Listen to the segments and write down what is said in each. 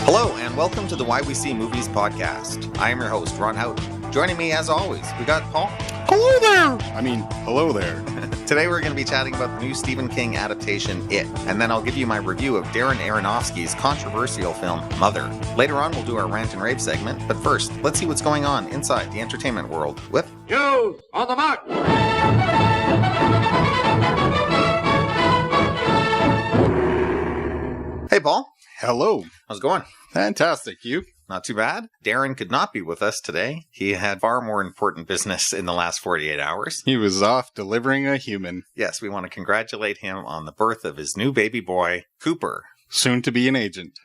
Hello, and welcome to the Why We See Movies podcast. I am your host, Ron Houghton. Joining me, as always, we got Paul. Hello there! Hello there. Today we're going to be chatting about the new Stephen King adaptation, It, and then I'll give you my review of Darren Aronofsky's controversial film, Mother. Later on, we'll do our Rant and Rave segment, but first, let's see what's going on inside the entertainment world with... You on the mark! Hey, Paul. Hello. How's it going? Fantastic. You? Not too bad. Darren could not be with us today. He had far more important business in the last 48 hours. He was off delivering a human. Yes, we want to congratulate him on the birth of his new baby boy, Cooper. Soon to be an agent.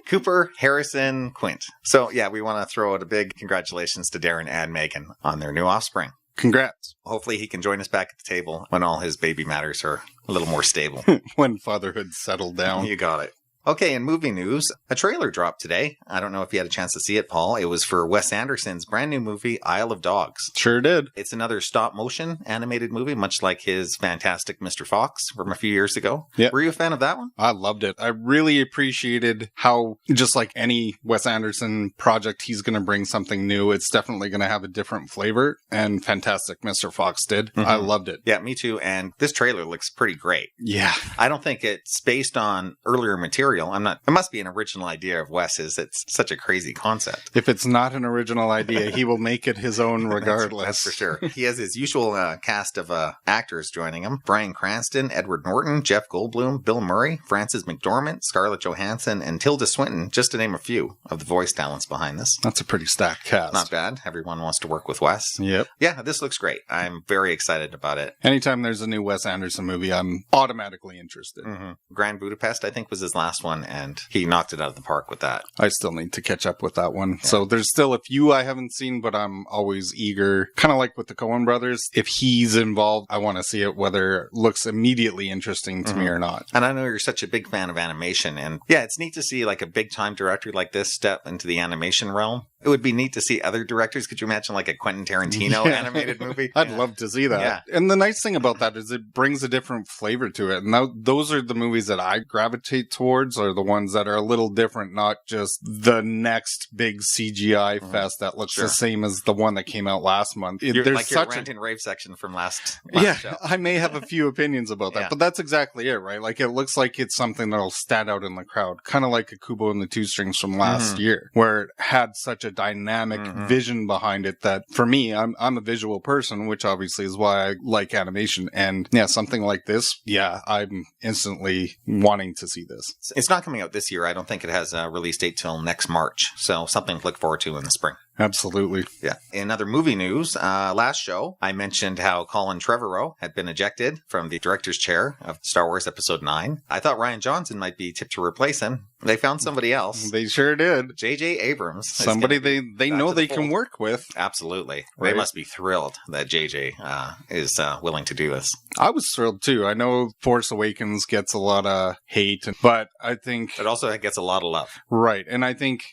Cooper Harrison Quint. So, yeah, we want to throw out a big congratulations to Darren and Megan on their new offspring. Congrats. Hopefully he can join us back at the table when all his baby matters are a little more stable. When fatherhood settled down. You got it. Okay, in movie news, a trailer dropped today. I don't know if you had a chance to see it, Paul. It was for Wes Anderson's brand new movie, Isle of Dogs. Sure did. It's another stop-motion animated movie, much like his fantastic Mr. Fox from a few years ago. Yep. Were you a fan of that one? I loved it. I really appreciated how, just like any Wes Anderson project, he's going to bring something new. It's definitely going to have a different flavor, and fantastic Mr. Fox did. I loved it. Yeah, me too. And this trailer looks pretty great. Yeah. I don't think it's based on earlier material. It must be an original idea of Wes's. It's such a crazy concept. If it's not an original idea, he will make it his own regardless. That's for sure. He has his usual cast of actors joining him. Bryan Cranston, Edward Norton, Jeff Goldblum, Bill Murray, Frances McDormand, Scarlett Johansson, and Tilda Swinton, just to name a few of the voice talents behind this. That's a pretty stacked cast. Not bad. Everyone wants to work with Wes. Yep. Yeah, this looks great. I'm very excited about it. Anytime there's a new Wes Anderson movie, I'm automatically interested. Grand Budapest, I think, was his last one, and he knocked it out of the park with that. I still need to catch up with that one. Yeah. So there's still a few I haven't seen, but I'm always eager. Kind of like with the Coen brothers. If he's involved, I want to see it, whether it looks immediately interesting to me or not. And I know you're such a big fan of animation. And yeah, it's neat to see like a big time director like this step into the animation realm. It would be neat to see other directors. Could you imagine like a Quentin Tarantino animated movie? I'd love to see that. Yeah. And the nice thing about that is it brings a different flavor to it. And those are the movies that I gravitate towards, are the ones that are a little different, not just the next big CGI fest that looks the same as the one that came out last month. There's like your Rant and Rave section from last show. I may have a few opinions about that, but that's exactly it, right? Like it looks like it's something that'll stand out in the crowd, kind of like a Kubo and the Two Strings from last year, where it had such a dynamic vision behind it that for me, I'm a visual person, which obviously is why I like animation. And yeah, something like this, I'm instantly wanting to see this. It's not coming out this year. I don't think it has a release date till next March. So something to look forward to in the spring. Absolutely. Yeah. In other movie news, last show, I mentioned how Colin Trevorrow had been ejected from the director's chair of Star Wars Episode 9. I thought Rian Johnson might be tipped to replace him. They found somebody else. They sure did. J.J. Abrams. Somebody they know they can work with. Absolutely. Right. They must be thrilled that J.J. is willing to do this. I was thrilled too. I know Force Awakens gets a lot of hate, but I think... It also gets a lot of love. Right. And I think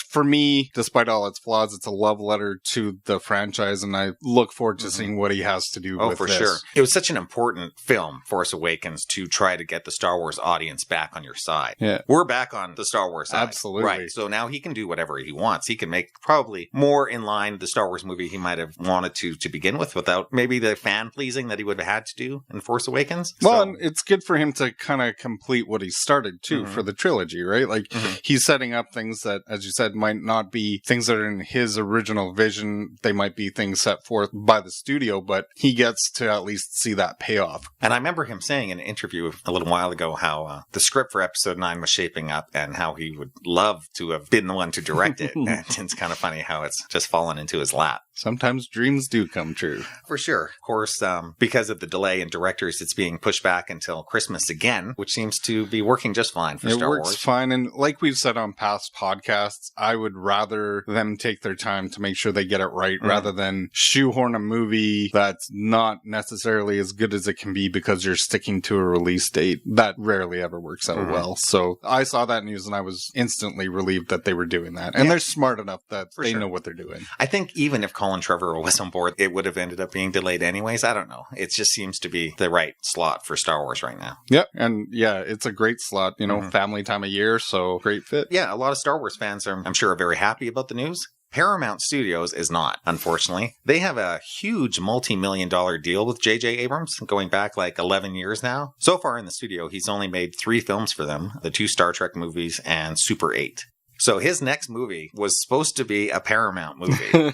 for me, despite all its flaws, it's a love letter to the franchise, and I look forward to seeing what he has to do with this. Oh, for sure. It was such an important film, Force Awakens, to try to get the Star Wars audience back on your side. Yeah. We're back on the Star Wars side. Absolutely. Right. So now he can do whatever he wants. He can make probably more in line the Star Wars movie he might have wanted to begin with without maybe the fan pleasing that he would have had to do in Force Awakens. Well, and it's good for him to kind of complete what he started too for the trilogy, right? Like he's setting up things that, as you said, might not be things that are in his original vision. They might be things set forth by the studio, but he gets to at least see that payoff. And I remember him saying in an interview a little while ago how the script for Episode 9 was shaping up and how he would love to have been the one to direct it. And it's kind of funny how it's just fallen into his lap. Sometimes dreams do come true. For sure. Of course, because of the delay in directors, it's being pushed back until Christmas again, which seems to be working just fine for Star Wars. It works fine. And like we've said on past podcasts, I would rather them take their their time to make sure they get it right rather than shoehorn a movie that's not necessarily as good as it can be because you're sticking to a release date. That rarely ever works out well. So I saw that news and I was instantly relieved that they were doing that. And they're smart enough that they know what they're doing. I think even if Colin Trevorrow was on board, it would have ended up being delayed anyways. I don't know. It just seems to be the right slot for Star Wars right now. Yep. And yeah, it's a great slot, you know, family time of year. So great fit. Yeah. A lot of Star Wars fans are, I'm sure, are very happy about the news. Paramount Studios is not, unfortunately. They have a huge multi-million-dollar deal with J.J. Abrams going back like 11 years now. So far in the studio, he's only made 3 films for them, the 2 Star Trek movies and Super 8. So his next movie was supposed to be a Paramount movie,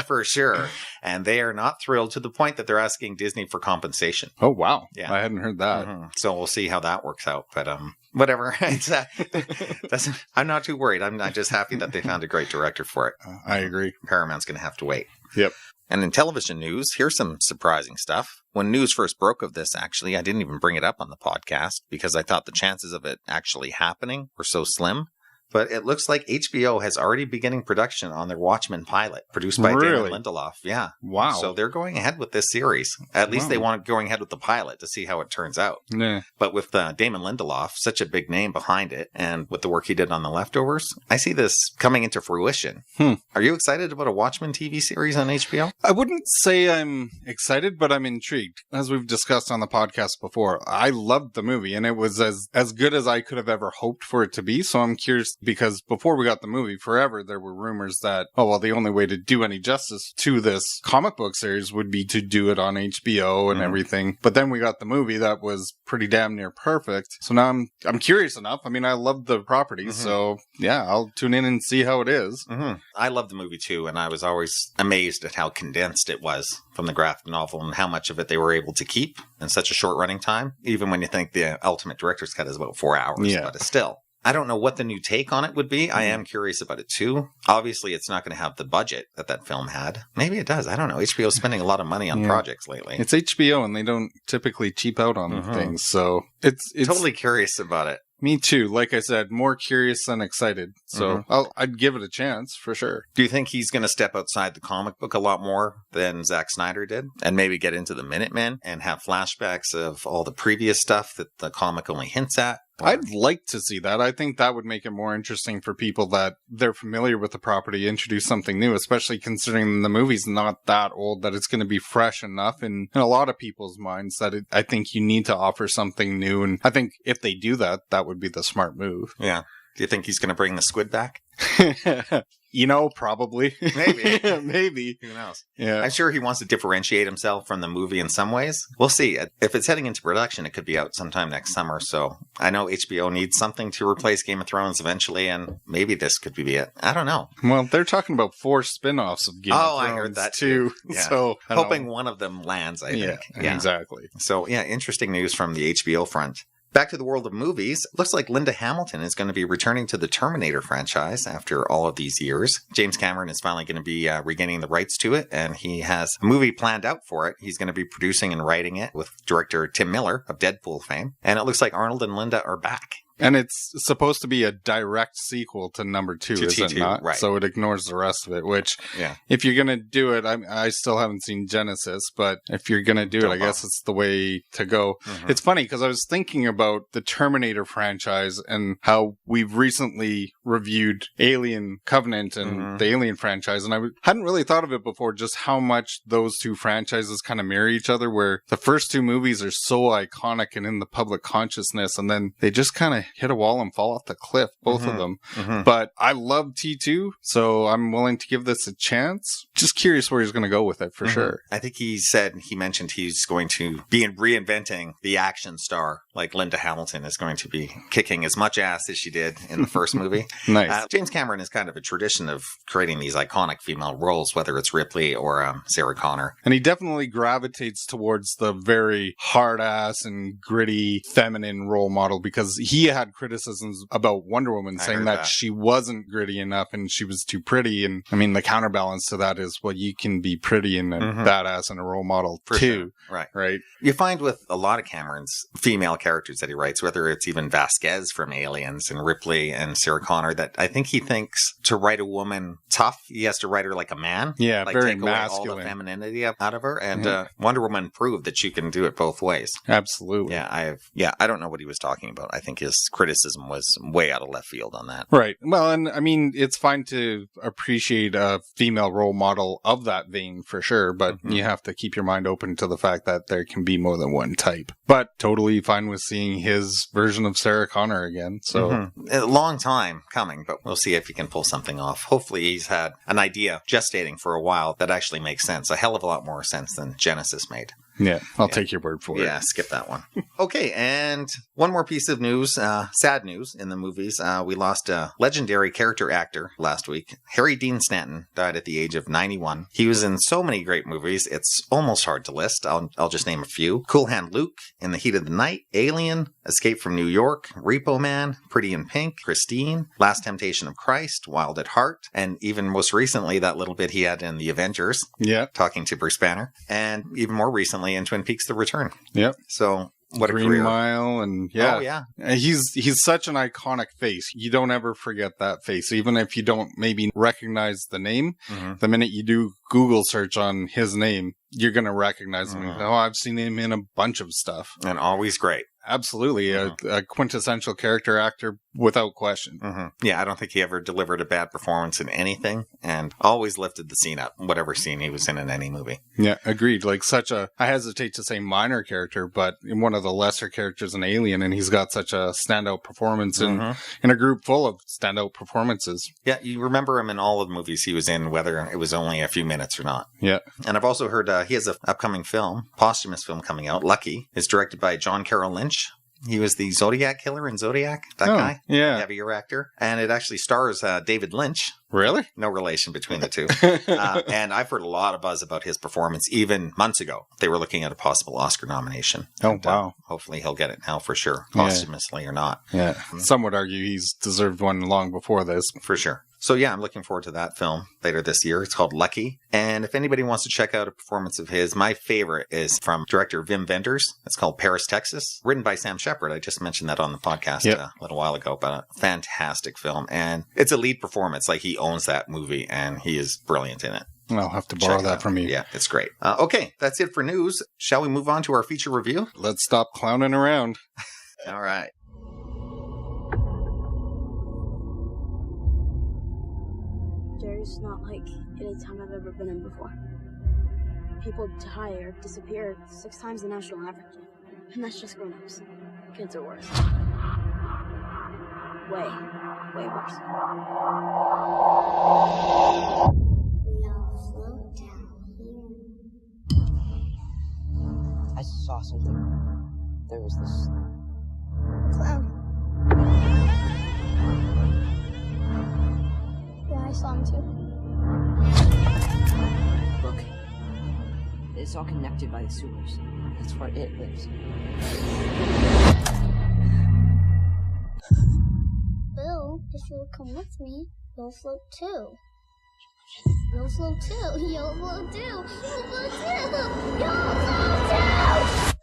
for sure. And they are not thrilled to the point that they're asking Disney for compensation. Oh, wow. Yeah. I hadn't heard that. So we'll see how that works out. But whatever. I'm not too worried. I'm just happy that they found a great director for it. I agree. Paramount's going to have to wait. Yep. And in television news, here's some surprising stuff. When news first broke of this, actually, I didn't even bring it up on the podcast because I thought the chances of it actually happening were so slim. But it looks like HBO has already beginning production on their Watchmen pilot, produced by Damon Lindelof. Yeah. Wow. So they're going ahead with this series. At least they want going ahead with the pilot to see how it turns out. Yeah. But with Damon Lindelof, such a big name behind it, and with the work he did on The Leftovers, I see this coming into fruition. Are you excited about a Watchmen TV series on HBO? I wouldn't say I'm excited, but I'm intrigued. As we've discussed on the podcast before, I loved the movie, and it was as good as I could have ever hoped for it to be. So I'm curious, because before we got the movie, forever there were rumors that, the only way to do any justice to this comic book series would be to do it on HBO and everything. But then we got the movie that was pretty damn near perfect. So now I'm curious enough. I mean, I love the property, so yeah, I'll tune in and see how it is. I love the movie too, and I was always amazed at how condensed it was from the graphic novel and how much of it they were able to keep in such a short running time. Even when you think the ultimate director's cut is about 4 hours, but it's still. I don't know what the new take on it would be. I am curious about it too. Obviously, it's not going to have the budget that film had. Maybe it does. I don't know. HBO's spending a lot of money on projects lately. It's HBO, and they don't typically cheap out on things, so it's totally curious about it. Me too. Like I said, more curious than excited. So I'd give it a chance for sure. Do you think he's going to step outside the comic book a lot more than Zack Snyder did? And maybe get into the Minutemen and have flashbacks of all the previous stuff that the comic only hints at? I'd like to see that. I think that would make it more interesting for people that they're familiar with the property, introduce something new, especially considering the movie's not that old, that it's going to be fresh enough in a lot of people's minds that I think you need to offer something new. And I think if they do that, that would be the smart move. Yeah. Do you think he's going to bring the squid back? Probably. Maybe. Maybe. Who knows? Yeah. I'm sure he wants to differentiate himself from the movie in some ways. We'll see. If it's heading into production, it could be out sometime next summer. So I know HBO needs something to replace Game of Thrones eventually, and maybe this could be it. I don't know. Well, they're talking about 4 spin-offs of Game of Thrones. I heard that too. Yeah. So hoping one of them lands, I think. Yeah, exactly. So yeah, interesting news from the HBO front. Back to the world of movies, looks like Linda Hamilton is going to be returning to the Terminator franchise after all of these years. James Cameron is finally going to be regaining the rights to it, and he has a movie planned out for it. He's going to be producing and writing it with director Tim Miller of Deadpool fame. And it looks like Arnold and Linda are back. And it's supposed to be a direct sequel to number 2, is it not? Right. So it ignores the rest of it, which, if you're going to do it, I still haven't seen Genesis, but if you're going to do it, I guess it's the way to go. It's funny, because I was thinking about the Terminator franchise and how we've recently reviewed Alien Covenant and the Alien franchise, and I hadn't really thought of it before, just how much those 2 franchises kind of mirror each other, where the first 2 movies are so iconic and in the public consciousness, and then they just kind of hit a wall and fall off the cliff, both of them. But I love T2, so I'm willing to give this a chance. Just curious where he's going to go with it, for sure. I think he mentioned he's going to be reinventing the action star, like Linda Hamilton is going to be kicking as much ass as she did in the first movie. Nice. James Cameron is kind of a tradition of creating these iconic female roles, whether it's Ripley or Sarah Connor. And he definitely gravitates towards the very hard-ass and gritty feminine role model, because he had criticisms about Wonder Woman, saying that she wasn't gritty enough and she was too pretty. And I mean, the counterbalance to that is, well, you can be pretty and a badass and a role model too. Sure. Right. You find with a lot of Cameron's female characters that he writes, whether it's even Vasquez from Aliens and Ripley and Sarah Connor, that I think he thinks to write a woman tough, he has to write her like a man. Yeah, like very take away masculine. all the femininity out of her. And Wonder Woman proved that she can do it both ways. Absolutely. Yeah, I don't know what he was talking about. I think his criticism was way out of left field on that. Right. Well, and I mean, it's fine to appreciate a female role model of that vein for sure, but you have to keep your mind open to the fact that there can be more than one type. But totally fine with seeing his version of Sarah Connor again. So a long time coming, but we'll see if he can pull something off. Hopefully he's had an idea gestating for a while that actually makes sense. A hell of a lot more sense than Genesis made. Yeah, I'll take your word for it. Yeah, skip that one. Okay, and one more piece of news, sad news in the movies. We lost a legendary character actor last week. Harry Dean Stanton died at the age of 91. He was in so many great movies, it's almost hard to list. I'll just name a few. Cool Hand Luke, In the Heat of the Night, Alien, Escape from New York, Repo Man, Pretty in Pink, Christine, Last Temptation of Christ, Wild at Heart, and even most recently, that little bit he had in The Avengers. Yeah. Talking to Bruce Banner. And even more recently, in Twin Peaks: The Return. Yep. So what Green a career. Mile, and he's such an iconic face. You don't ever forget that face, even if you don't maybe recognize the name. The minute you do Google search on his name, you're going to recognize him. Oh, I've seen him in a bunch of stuff. And always great. Absolutely. A quintessential character actor without question. Yeah, I don't think he ever delivered a bad performance in anything, and always lifted the scene up, whatever scene he was in any movie. Yeah, agreed. Like such a, I hesitate to say minor character, but in one of the lesser characters in Alien, and he's got such a standout performance in a group full of standout performances. Yeah, you remember him in all of the movies he was in, whether it was only a few minutes or not. Yeah. And I've also heard he has an upcoming film, posthumous film coming out, Lucky. It's directed by John Carroll Lynch. He was the Zodiac killer in Zodiac, that guy. Yeah. Heavier actor. And it actually stars David Lynch. Really? No relation between the two. And I've heard a lot of buzz about his performance even months ago. They were looking at a possible Oscar nomination. Oh, and, wow. Hopefully he'll get it now for sure, posthumously or not. Yeah. Some would argue he's deserved one long before this. For sure. So yeah, I'm looking forward to that film later this year. It's called Lucky. And if anybody wants to check out a performance of his, my favorite is from director Wim Wenders. It's called Paris, Texas, written by Sam Shepard. I just mentioned that on the podcast a little while ago, but a fantastic film. And it's a lead performance. Like he owns that movie and he is brilliant in it. I'll have to borrow that from you. Yeah, it's great. Okay, that's it for news. Shall we move on to our feature review? Let's stop clowning around. All right. There's not like any time I've ever been in before. People die or disappear 6 times the national average. And that's just grown-ups. Kids are worse. Way worse. We all float down here. I saw something. There was this Clown. Yeah, I saw him too. Look. It's all connected by the sewers. That's where it lives. Bill, if you'll come with me, you'll float too. You'll float too. You'll float too. You'll float too. You'll float too.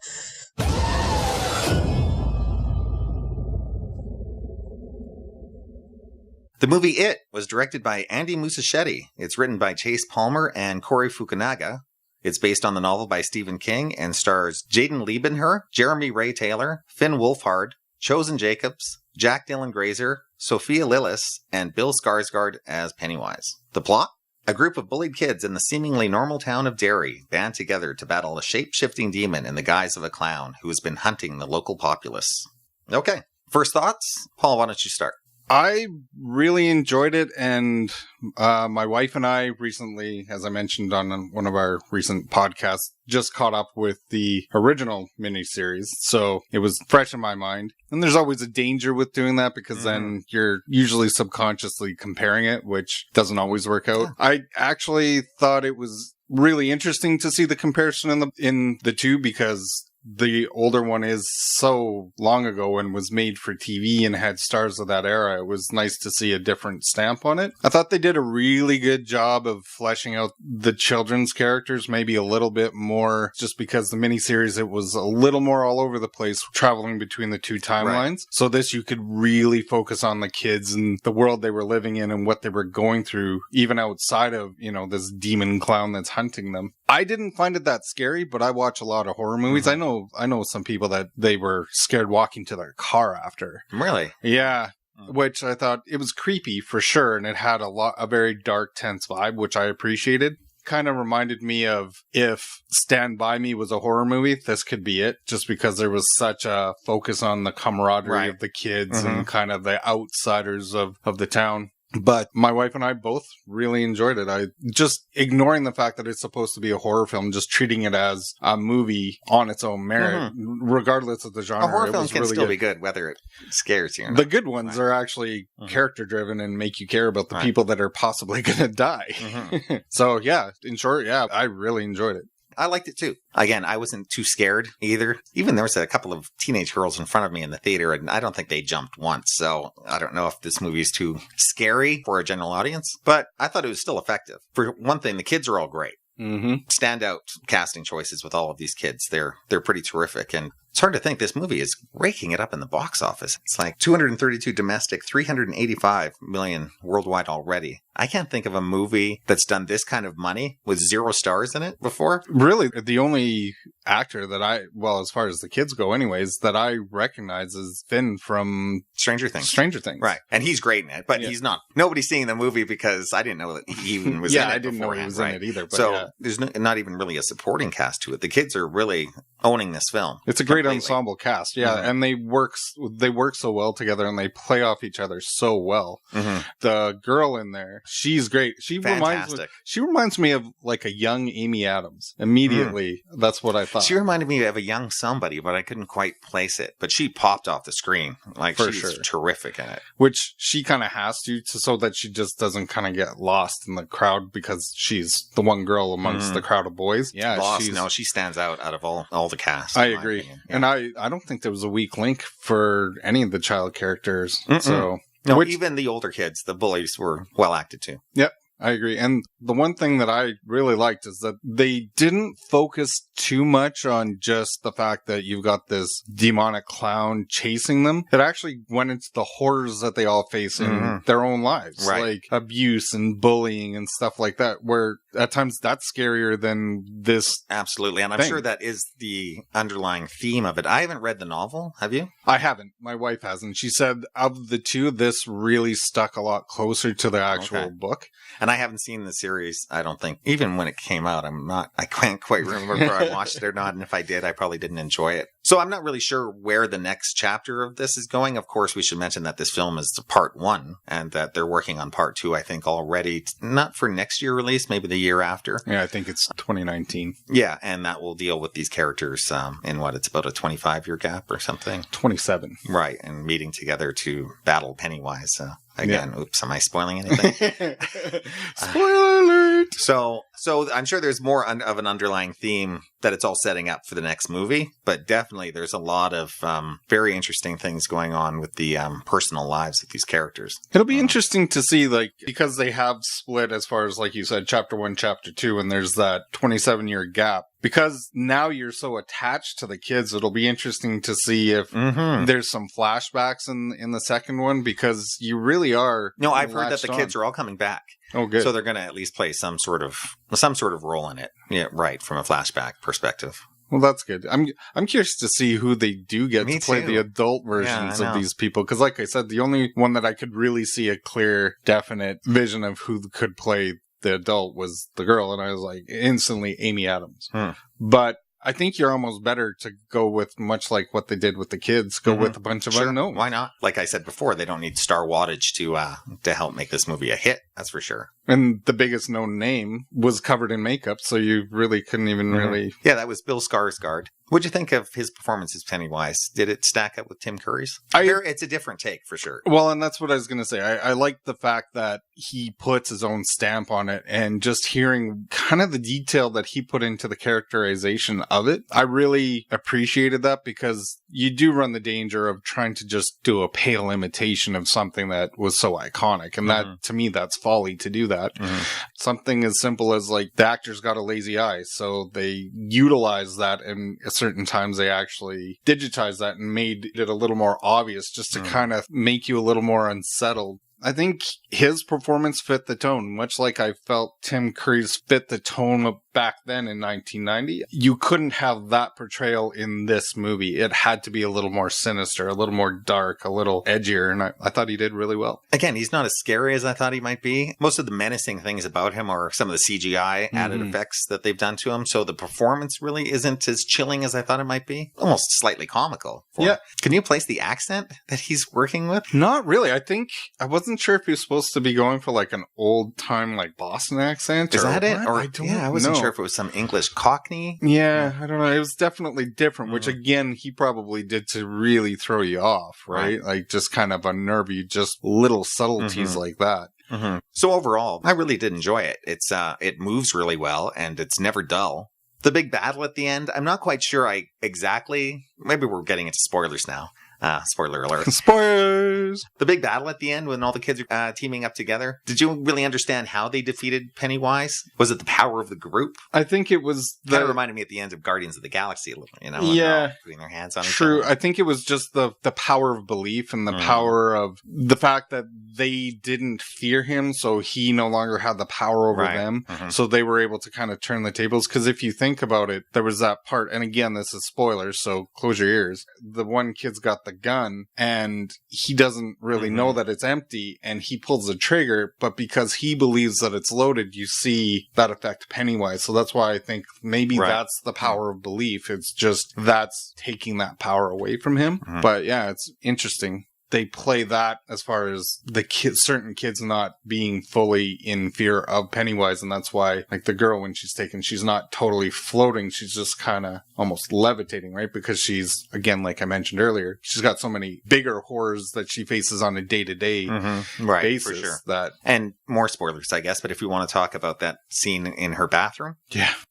The movie It was directed by Andy Muschietti. It's written by Chase Palmer and Corey Fukunaga. It's based on the novel by Stephen King and stars Jaden Liebenher, Jeremy Ray Taylor, Finn Wolfhard, Chosen Jacobs, Jack Dylan Grazer, Sophia Lillis, and Bill Skarsgård as Pennywise. The plot? A group of bullied kids in the seemingly normal town of Derry band together to battle a shape-shifting demon in the guise of a clown who has been hunting the local populace. Okay, first thoughts? Paul, why don't you start? I really enjoyed it, and my wife and I recently, as I mentioned on one of our recent podcasts, just caught up with the original miniseries, so it was fresh in my mind. And there's always a danger with doing that, because then you're usually subconsciously comparing it, which doesn't always work out. I actually thought it was really interesting to see the comparison in the two, because the older one is so long ago and was made for TV and had stars of that era, it was nice to see a different stamp on it. I thought they did a really good job of fleshing out the children's characters, maybe a little bit more, just because the miniseries, it was a little more all over the place, traveling between the two timelines. Right. So this, you could really focus on the kids and the world they were living in and what they were going through, even outside of, you know, this demon clown that's hunting them. I didn't find it that scary, but I watch a lot of horror movies. Mm-hmm. I know some people that they were scared walking to their car after. Really? Yeah. Which I thought it was creepy for sure. And it had a very dark, tense vibe, which I appreciated. Kind of reminded me of if Stand By Me was a horror movie, this could be it, just because there was such a focus on the camaraderie of the kids and kind of the outsiders of the town. But my wife and I both really enjoyed it. I just ignoring the fact that it's supposed to be a horror film, just treating it as a movie on its own merit, regardless of the genre. A horror film can still be good, whether it scares you or not. The good ones are actually character driven and make you care about the people that are possibly going to die. So yeah, in short, yeah, I really enjoyed it. I liked it too. Again, I wasn't too scared either. Even there was a couple of teenage girls in front of me in the theater, and I don't think they jumped once. So I don't know if this movie is too scary for a general audience, but I thought it was still effective. For one thing, the kids are all great. Standout casting choices with all of these kids. They're pretty terrific. And it's hard to think this movie is raking it up in the box office. It's like 232 domestic, 385 million worldwide already. I can't think of a movie that's done this kind of money with 0 stars in it before. Really, the only actor that as far as the kids go anyways, that I recognize is Finn from Stranger Things. Right. And he's great in it, but he's not. Nobody's seeing the movie because I didn't know that he even was in it. I didn't know he was in it either. But so there's not even really a supporting cast to it. The kids are really owning this film. It's a great ensemble cast, and they work so well together and they play off each other so well. The girl in there, she's great. She reminds me of like a young Amy Adams. Immediately, that's what I thought. She reminded me of a young somebody, but I couldn't quite place it. But she popped off the screen. Like, she's terrific in it. Which she kind of has to, so that she just doesn't kind of get lost in the crowd because she's the one girl amongst the crowd of boys. Yeah, she stands out of all the cast. I agree. Yeah. And I don't think there was a weak link for any of the child characters. So even the older kids, the bullies, were well acted too. Yep. I agree. And the one thing that I really liked is that they didn't focus too much on just the fact that you've got this demonic clown chasing them. It actually went into the horrors that they all face in their own lives, like abuse and bullying and stuff like that, where at times that's scarier than this. Absolutely. And I'm sure that is the underlying theme of it. I haven't read the novel. Have you? I haven't. My wife hasn't. She said of the two, this really stuck a lot closer to the actual book. And I haven't seen the series, I don't think. Even when it came out, I can't quite remember if I watched it or not. And if I did, I probably didn't enjoy it. So I'm not really sure where the next chapter of this is going. Of course, we should mention that this film is part 1 and that they're working on part 2, I think, already. Not for next year release, maybe the year after. Yeah, I think it's 2019. Yeah, and that will deal with these characters in it's about a 25-year gap or something? 27. Right, and meeting together to battle Pennywise. Again, oops, am I spoiling anything? Spoiler alert! So I'm sure there's more of an underlying theme that it's all setting up for the next movie, but definitely there's a lot of very interesting things going on with the personal lives of these characters. It'll be interesting to see, because they have split as far as, like you said, chapter 1, chapter 2, and there's that 27-year gap. Because now you're so attached to the kids, it'll be interesting to see if there's some flashbacks in the second one, because you really are. No, I've heard that the kids are all coming back. Oh, good. So they're going to at least play some sort of role in it. Yeah, right, from a flashback perspective. Well, that's good. I'm curious to see who they do get to play the adult versions of these people. Because like I said, the only one that I could really see a clear, definite vision of who could play the adult was the girl, and I was like, instantly Amy Adams. But I think you're almost better to go with, much like what they did with the kids, go with a bunch of unknowns. Why not? Like I said before, they don't need star wattage to help make this movie a hit. That's for sure. And the biggest known name was covered in makeup, so you really couldn't even really... Yeah, that was Bill Skarsgård. What'd you think of his performance as Pennywise? Did it stack up with Tim Curry's? It's a different take, for sure. Well, and that's what I was going to say. I like the fact that he puts his own stamp on it, and just hearing kind of the detail that he put into the characterization of it, I really appreciated that, because you do run the danger of trying to just do a pale imitation of something that was so iconic. And that, to me, that's folly to do that. Something as simple as, like, the actor's got a lazy eye, so they utilize that, and at certain times they actually digitize that and made it a little more obvious, just to kind of make you a little more unsettled. I think his performance fit the tone, much like I felt Tim Curry's fit the tone back then in 1990. You couldn't have that portrayal in this movie. It had to be a little more sinister, a little more dark, a little edgier, and I thought he did really well. Again, he's not as scary as I thought he might be. Most of the menacing things about him are some of the CGI added effects that they've done to him, so the performance really isn't as chilling as I thought it might be. Almost slightly comical. Him. Can you place the accent that he's working with? Not really. I wasn't sure if he was supposed to be going for like an old time like Boston accent. Is that it? Or I wasn't sure if it was some English Cockney. Yeah, I don't know. It was definitely different, which again, he probably did to really throw you off, right? Like just kind of unnerve you, just little subtleties like that. So overall, I really did enjoy it. It moves really well, and it's never dull. The big battle at the end, I'm not quite sure maybe we're getting into spoilers now. Spoiler alert. Spoilers! The big battle at the end when all the kids are teaming up together. Did you really understand how they defeated Pennywise? Was it the power of the group? I think it was... Kind of reminded me at the end of Guardians of the Galaxy a little, putting their hands on each other. other. True. I think it was just the power of belief and the power of the fact that they didn't fear him, so he no longer had the power over them. So they were able to kind of turn the tables. Because if you think about it, there was that part, and again, this is spoilers, so close your ears. The one kid's got the gun, and he doesn't really know that it's empty, and he pulls the trigger, but because he believes that it's loaded, you see that affect Pennywise. So that's why I think maybe that's the power of belief. It's just that's taking that power away from him. But yeah, it's interesting. They play that as far as the certain kids not being fully in fear of Pennywise. And that's why, like, the girl, when she's taken, she's not totally floating. She's just kind of almost levitating, right? Because she's, again, like I mentioned earlier, she's got so many bigger horrors that she faces on a day-to-day basis. For sure. That... And more spoilers, I guess. But if we want to talk about that scene in her bathroom,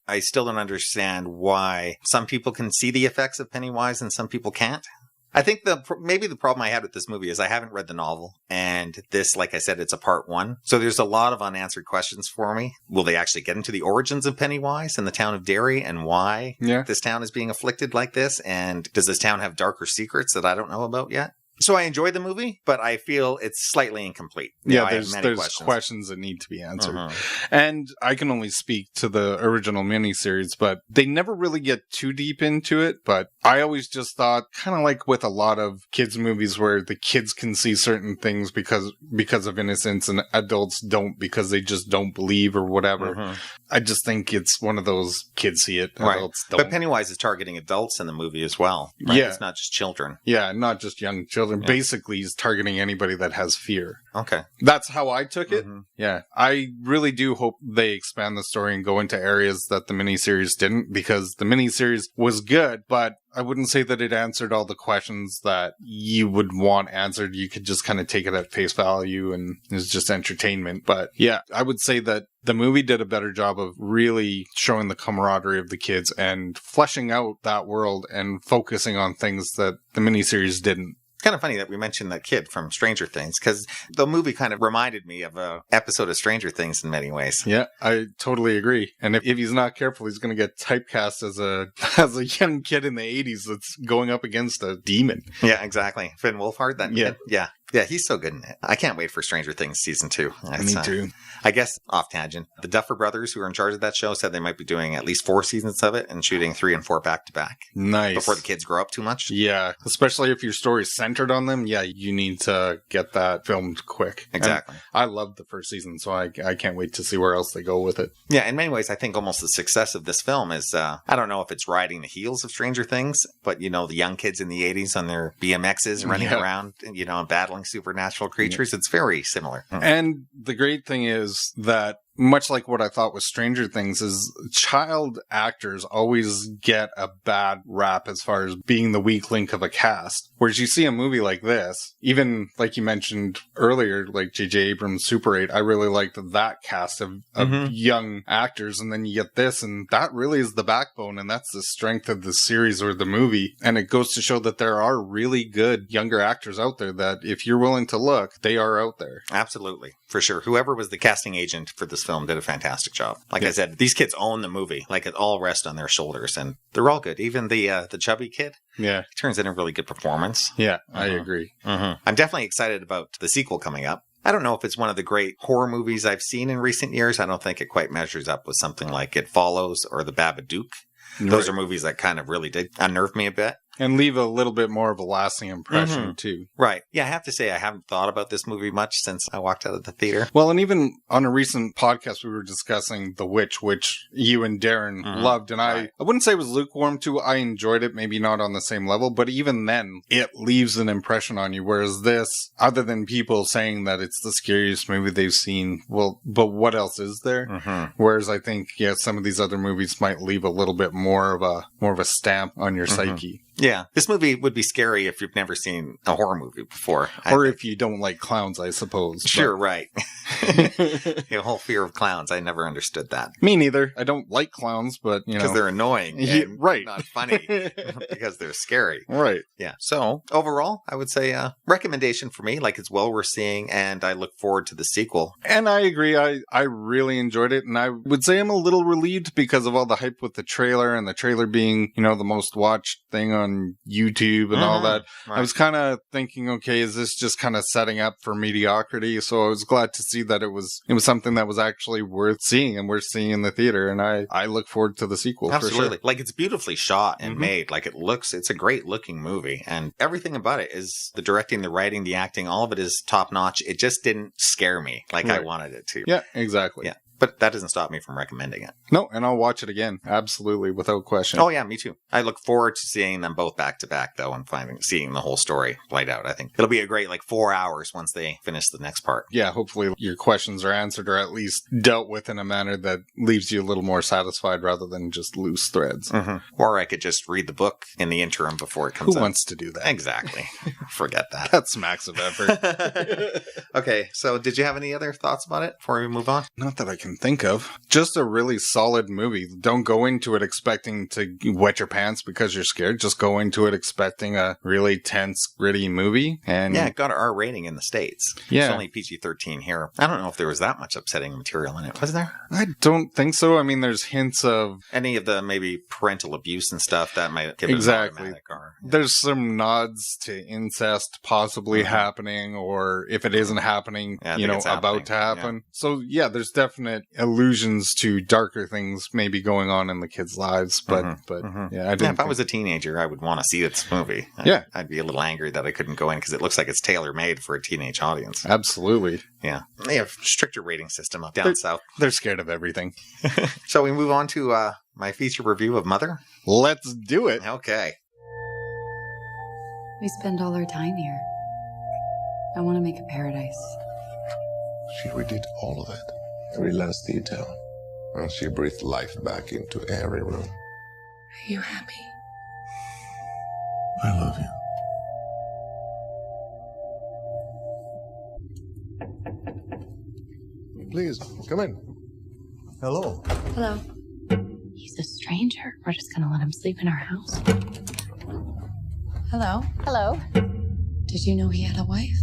I still don't understand why some people can see the effects of Pennywise and some people can't. I think maybe the problem I had with this movie is I haven't read the novel, and this, like I said, it's a part 1. So there's a lot of unanswered questions for me. Will they actually get into the origins of Pennywise and the town of Derry and why this town is being afflicted like this? And does this town have darker secrets that I don't know about yet? So I enjoyed the movie, but I feel it's slightly incomplete. There's questions that need to be answered. And I can only speak to the original miniseries, but they never really get too deep into it. But I always just thought, kind of like with a lot of kids' movies where the kids can see certain things because of innocence and adults don't because they just don't believe or whatever. I just think it's one of those kids see it, adults don't. But Pennywise is targeting adults in the movie as well. Right? Yeah. It's not just children. Yeah, not just young children. Basically, he's targeting anybody that has fear. Okay. That's how I took it. Yeah. I really do hope they expand the story and go into areas that the miniseries didn't, because the miniseries was good, but I wouldn't say that it answered all the questions that you would want answered. You could just kind of take it at face value and it's just entertainment. But yeah, I would say that the movie did a better job of really showing the camaraderie of the kids and fleshing out that world and focusing on things that the miniseries didn't. Kind of funny that we mentioned that kid from Stranger Things, because the movie kind of reminded me of an episode of Stranger Things in many ways. Yeah, I totally agree. And if he's not careful, he's going to get typecast as a young kid in the 80s that's going up against a demon. Yeah, exactly. Finn Wolfhard, that kid? Yeah. Yeah, he's so good in it. I can't wait for Stranger Things season 2. Me too. I guess, off tangent, the Duffer Brothers, who are in charge of that show, said they might be doing at least 4 seasons of it and shooting 3 and 4 back to back. Nice. Before the kids grow up too much. Yeah, especially if your story is centered on them. Yeah, you need to get that filmed quick. Exactly. And I loved the first season, so I can't wait to see where else they go with it. Yeah, in many ways, I think almost the success of this film is, I don't know if it's riding the heels of Stranger Things, but, the young kids in the 80s on their BMXs running around, and battling supernatural creatures. It's very similar. And the great thing is that much like what I thought with Stranger Things, is child actors always get a bad rap as far as being the weak link of a cast. Whereas you see a movie like this, even like you mentioned earlier, like J.J. Abrams' Super 8, I really liked that cast of young actors. And then you get this, and that really is the backbone, and that's the strength of the series or the movie. And it goes to show that there are really good younger actors out there that if you're willing to look, they are out there. Absolutely. For sure. Whoever was the casting agent for this film did a fantastic job. Like I said, these kids own the movie. Like it all rests on their shoulders, and they're all good. Even the chubby kid. Yeah. Turns in a really good performance. Yeah, I agree. I'm definitely excited about the sequel coming up. I don't know if it's one of the great horror movies I've seen in recent years. I don't think it quite measures up with something like It Follows or The Babadook. Those are movies that kind of really did unnerve me a bit. And leave a little bit more of a lasting impression, too. Right. Yeah, I have to say I haven't thought about this movie much since I walked out of the theater. Well, and even on a recent podcast, we were discussing The Witch, which you and Darren loved. And I wouldn't say it was lukewarm, too. I enjoyed it, maybe not on the same level. But even then, it leaves an impression on you. Whereas this, other than people saying that it's the scariest movie they've seen, well, but what else is there? Whereas I think, some of these other movies might leave a little bit more of a stamp on your psyche. Yeah, this movie would be scary if you've never seen a horror movie before. Or if you don't like clowns, I suppose. Sure, right. The whole fear of clowns, I never understood that. Me neither. I don't like clowns, but, because they're annoying and not funny because they're scary. Right. Yeah. So, overall, I would say recommendation for me. Like, it's well worth seeing, and I look forward to the sequel. And I agree. I really enjoyed it, and I would say I'm a little relieved because of all the hype with the trailer, and the trailer being, the most watched thing on YouTube and all that. Right. I was kind of thinking, okay, is this just kind of setting up for mediocrity? So I was glad to see that it was something that was actually worth seeing and worth seeing in the theater. And I look forward to the sequel. Absolutely. For sure. Like, it's beautifully shot and made. Like, it's a great looking movie, and everything about it is the directing, the writing, the acting, all of it is top notch. It just didn't scare me like I wanted it to. Yeah, exactly. Yeah. But that doesn't stop me from recommending it. No, and I'll watch it again. Absolutely, without question. Oh, yeah, me too. I look forward to seeing them both back to back, though, and seeing the whole story played out. I think it'll be a great, 4 hours once they finish the next part. Yeah, hopefully your questions are answered or at least dealt with in a manner that leaves you a little more satisfied rather than just loose threads. Or I could just read the book in the interim before it comes out. Who wants to do that? Exactly. Forget that. That's massive effort. Okay, so did you have any other thoughts about it before we move on? Not that I can think of. Just a really solid movie. Don't go into it expecting to wet your pants because you're scared. Just go into it expecting a really tense, gritty movie. And yeah, it got an R rating in the States. Yeah. It's only PG-13 here. I don't know if there was that much upsetting material in it. Was there? I don't think so. I mean, there's hints of any of the maybe parental abuse and stuff that might give it exactly. or, There's some nods to incest possibly happening, or if it isn't happening, about to happen. Yeah. So yeah, there's definite allusions to darker things maybe going on in the kids' lives, but yeah, I didn't. If I was a teenager, I would want to see this movie. I'd be a little angry that I couldn't go in because it looks like it's tailor-made for a teenage audience. Absolutely. Yeah, they have stricter rating system up down south. They're scared of everything. So we move on to my feature review of Mother. Let's do it. Okay. We spend all our time here. I want to make a paradise. She redid all of it, every last detail. And she breathed life back into every room. Are you happy? I love you. Please, come in. Hello. Hello. He's a stranger. We're just gonna let him sleep in our house. Hello. Hello. Did you know he had a wife?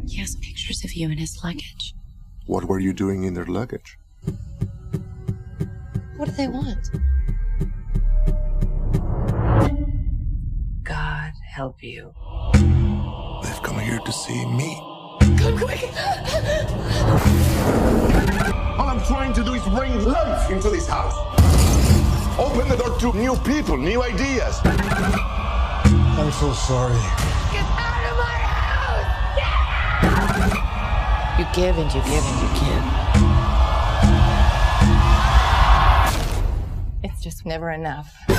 He has pictures of you in his luggage. What were you doing in their luggage? What do they want? God help you. They've come here to see me. Come quick! All I'm trying to do is bring life into this house. Open the door to new people, new ideas. I'm so sorry. Get out of my house! You give and you give and you give. It's just never enough. No!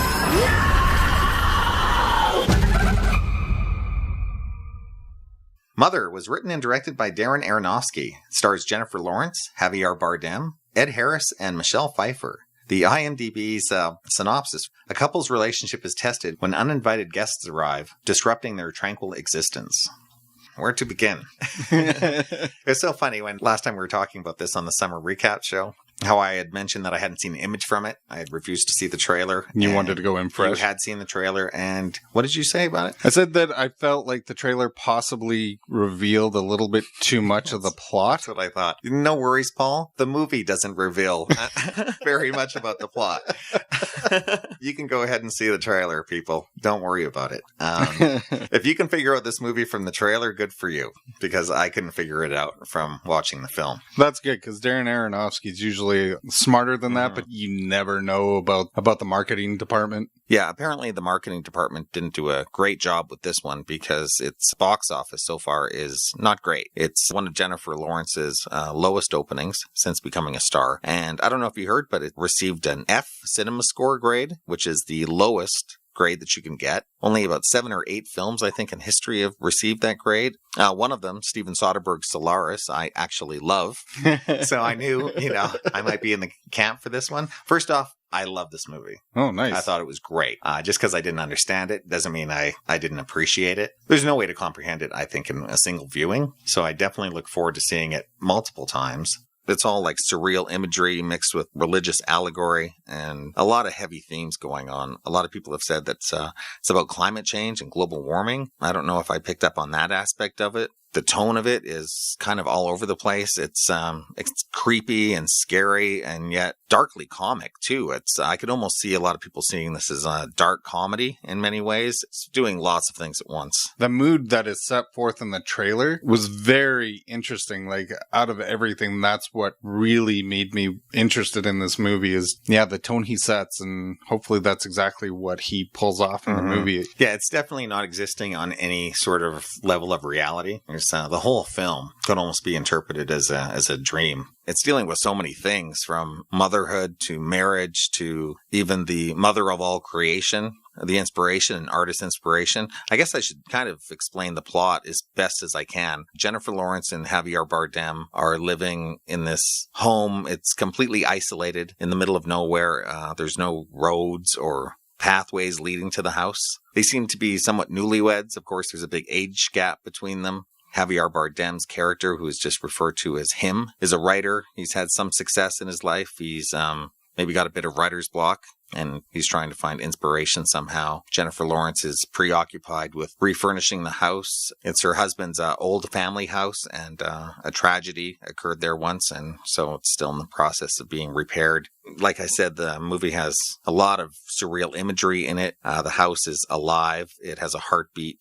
Mother was written and directed by Darren Aronofsky. It stars Jennifer Lawrence, Javier Bardem, Ed Harris, and Michelle Pfeiffer. The IMDb's synopsis: a couple's relationship is tested when uninvited guests arrive, disrupting their tranquil existence. Where to begin? It's so funny when last time we were talking about this on the summer recap show, how I had mentioned that I hadn't seen an image from it. I had refused to see the trailer. You wanted to go in fresh. You had seen the trailer, and what did you say about it? I said that I felt like the trailer possibly revealed a little bit too much of the plot. That's what I thought. No worries, Paul. The movie doesn't reveal very much about the plot. You can go ahead and see the trailer, people. Don't worry about it. If you can figure out this movie from the trailer, good for you, because I couldn't figure it out from watching the film. That's good, because Darren Aronofsky is usually smarter than that, but you never know about the marketing department. Yeah, apparently the marketing department didn't do a great job with this one because its box office so far is not great. It's one of Jennifer Lawrence's lowest openings since becoming a star. And I don't know if you heard, but it received an F cinema score grade, which is the lowest grade that you can get. Only about 7 or 8 films, I think, in history have received that grade. One of them, Steven Soderbergh's Solaris, I actually love. So I knew, I might be in the camp for this one. First off, I love this movie. Oh, nice. I thought it was great. Just because I didn't understand it doesn't mean I didn't appreciate it. There's no way to comprehend it, I think, in a single viewing. So I definitely look forward to seeing it multiple times. It's all like surreal imagery mixed with religious allegory and a lot of heavy themes going on. A lot of people have said that it's about climate change and global warming. I don't know if I picked up on that aspect of it. The tone of it is kind of all over the place. It's creepy and scary and yet darkly comic too. I could almost see a lot of people seeing this as a dark comedy in many ways. It's doing lots of things at once. The mood that is set forth in the trailer was very interesting. Like, out of everything, that's what really made me interested in this movie is, the tone he sets, and hopefully that's exactly what he pulls off in the movie. Yeah, it's definitely not existing on any sort of level of reality. The whole film could almost be interpreted as a dream. It's dealing with so many things, from motherhood to marriage to even the mother of all creation, the inspiration and artist inspiration. I guess I should kind of explain the plot as best as I can. Jennifer Lawrence and Javier Bardem are living in this home. It's completely isolated in the middle of nowhere. There's no roads or pathways leading to the house. They seem to be somewhat newlyweds. Of course, there's a big age gap between them. Javier Bardem's character, who is just referred to as him, is a writer. He's had some success in his life. He's maybe got a bit of writer's block, and he's trying to find inspiration somehow. Jennifer Lawrence is preoccupied with refurnishing the house. It's her husband's old family house, and a tragedy occurred there once, and so it's still in the process of being repaired. Like I said, the movie has a lot of surreal imagery in it. The house is alive. It has a heartbeat.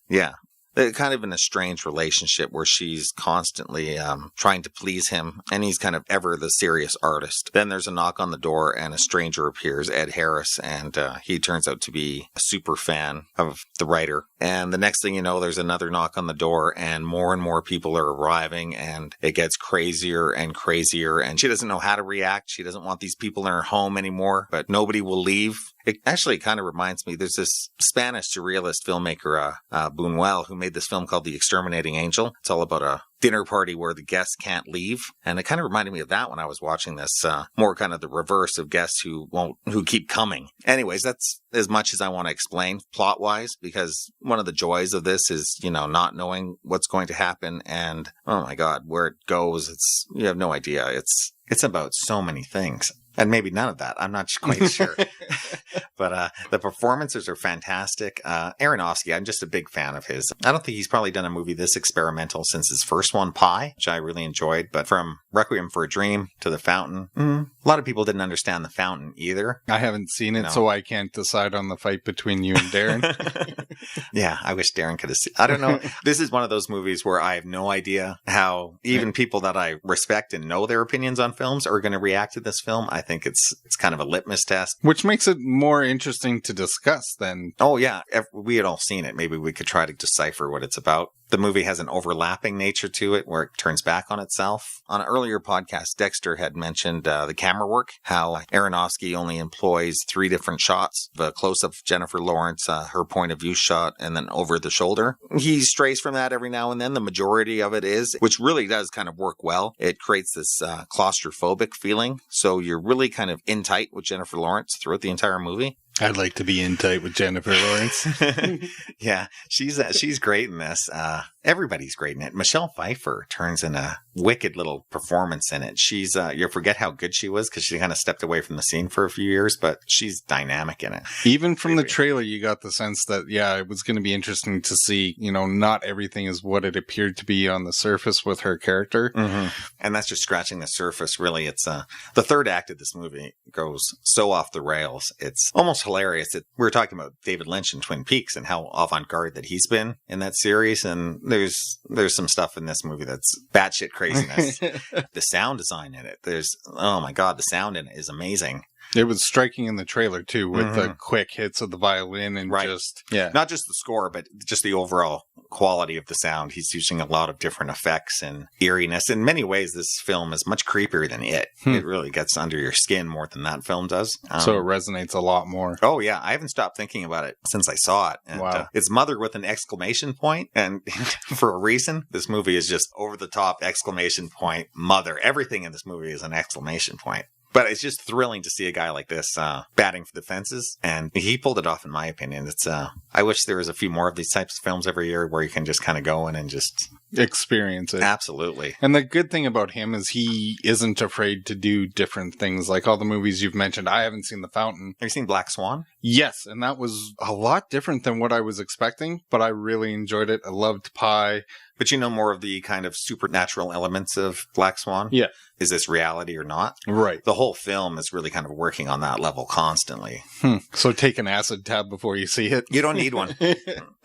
Yeah. They're kind of in a strange relationship where she's constantly trying to please him, and he's kind of ever the serious artist. Then there's a knock on the door, and a stranger appears, Ed Harris, and he turns out to be a super fan of the writer. And the next thing you know, there's another knock on the door, and more people are arriving, and it gets crazier and crazier, and she doesn't know how to react. She doesn't want these people in her home anymore, but nobody will leave. It actually kind of reminds me, there's this Spanish surrealist filmmaker, Buñuel, who made this film called The Exterminating Angel. It's all about a dinner party where the guests can't leave. And it kind of reminded me of that when I was watching this, more kind of the reverse of guests who keep coming. Anyways, that's as much as I want to explain plot-wise, because one of the joys of this is, not knowing what's going to happen. And, oh my God, where it goes, you have no idea. It's about so many things. And maybe none of that. I'm not quite sure. But the performances are fantastic. Aronofsky, I'm just a big fan of his. I don't think he's probably done a movie this experimental since his first one, Pi, which I really enjoyed. But from Requiem for a Dream to The Fountain, a lot of people didn't understand The Fountain either. I haven't seen it, so I can't decide on the fight between you and Darren. Yeah, I wish Darren could have seen. I don't know. This is one of those movies where I have no idea how even people that I respect and know their opinions on films are going to react to this film. I think it's kind of a litmus test. Which makes it more interesting to discuss then. Oh, yeah. We had all seen it. Maybe we could try to decipher what it's about. the movie has an overlapping nature to it where it turns back on itself. On an earlier podcast, Dexter had mentioned the camera work, how Aronofsky only employs 3 different shots, the close-up of Jennifer Lawrence, her point of view shot, and then over the shoulder. He strays from that every now and then. The majority of it is, which really does kind of work well. It creates this claustrophobic feeling. So you're really kind of in tight with Jennifer Lawrence throughout the entire movie. I'd like to be in tight with Jennifer Lawrence. Yeah, she's great in this. Everybody's great in it. Michelle Pfeiffer turns in a wicked little performance in it. She's you forget how good she was because she kind of stepped away from the scene for a few years, but she's dynamic in it. Even from the trailer, you got the sense that, yeah, it was going to be interesting to see, not everything is what it appeared to be on the surface with her character. Mm-hmm. And that's just scratching the surface, really. It's the third act of this movie goes so off the rails. It's almost hilarious. We were talking about David Lynch in Twin Peaks and how avant-garde that he's been in that series, and there's some stuff in this movie that's batshit craziness. The sound design in it, oh my god, the sound in it is amazing. It was striking in the trailer, too, with the quick hits of the violin and not just the score, but just the overall quality of the sound. He's using a lot of different effects and eeriness. In many ways, this film is much creepier than it. It really gets under your skin more than that film does. So it resonates a lot more. Oh, yeah. I haven't stopped thinking about it since I saw it. And, wow. It's Mother with an exclamation point, and for a reason. This movie is just over-the-top exclamation point Mother. Everything in this movie is an exclamation point. But it's just thrilling to see a guy like this batting for the fences, and he pulled it off, in my opinion. It's I wish there was a few more of these types of films every year where you can just kind of go in and just experience it. Absolutely. And the good thing about him is he isn't afraid to do different things, like all the movies you've mentioned. I haven't seen The Fountain. Have you seen Black Swan? Yes, and that was a lot different than what I was expecting, but I really enjoyed it. I loved Pi. But you know more of the kind of supernatural elements of Black Swan? Yeah. Is this reality or not? Right. The whole film is really kind of working on that level constantly. So take an acid tab before you see it. You don't need one.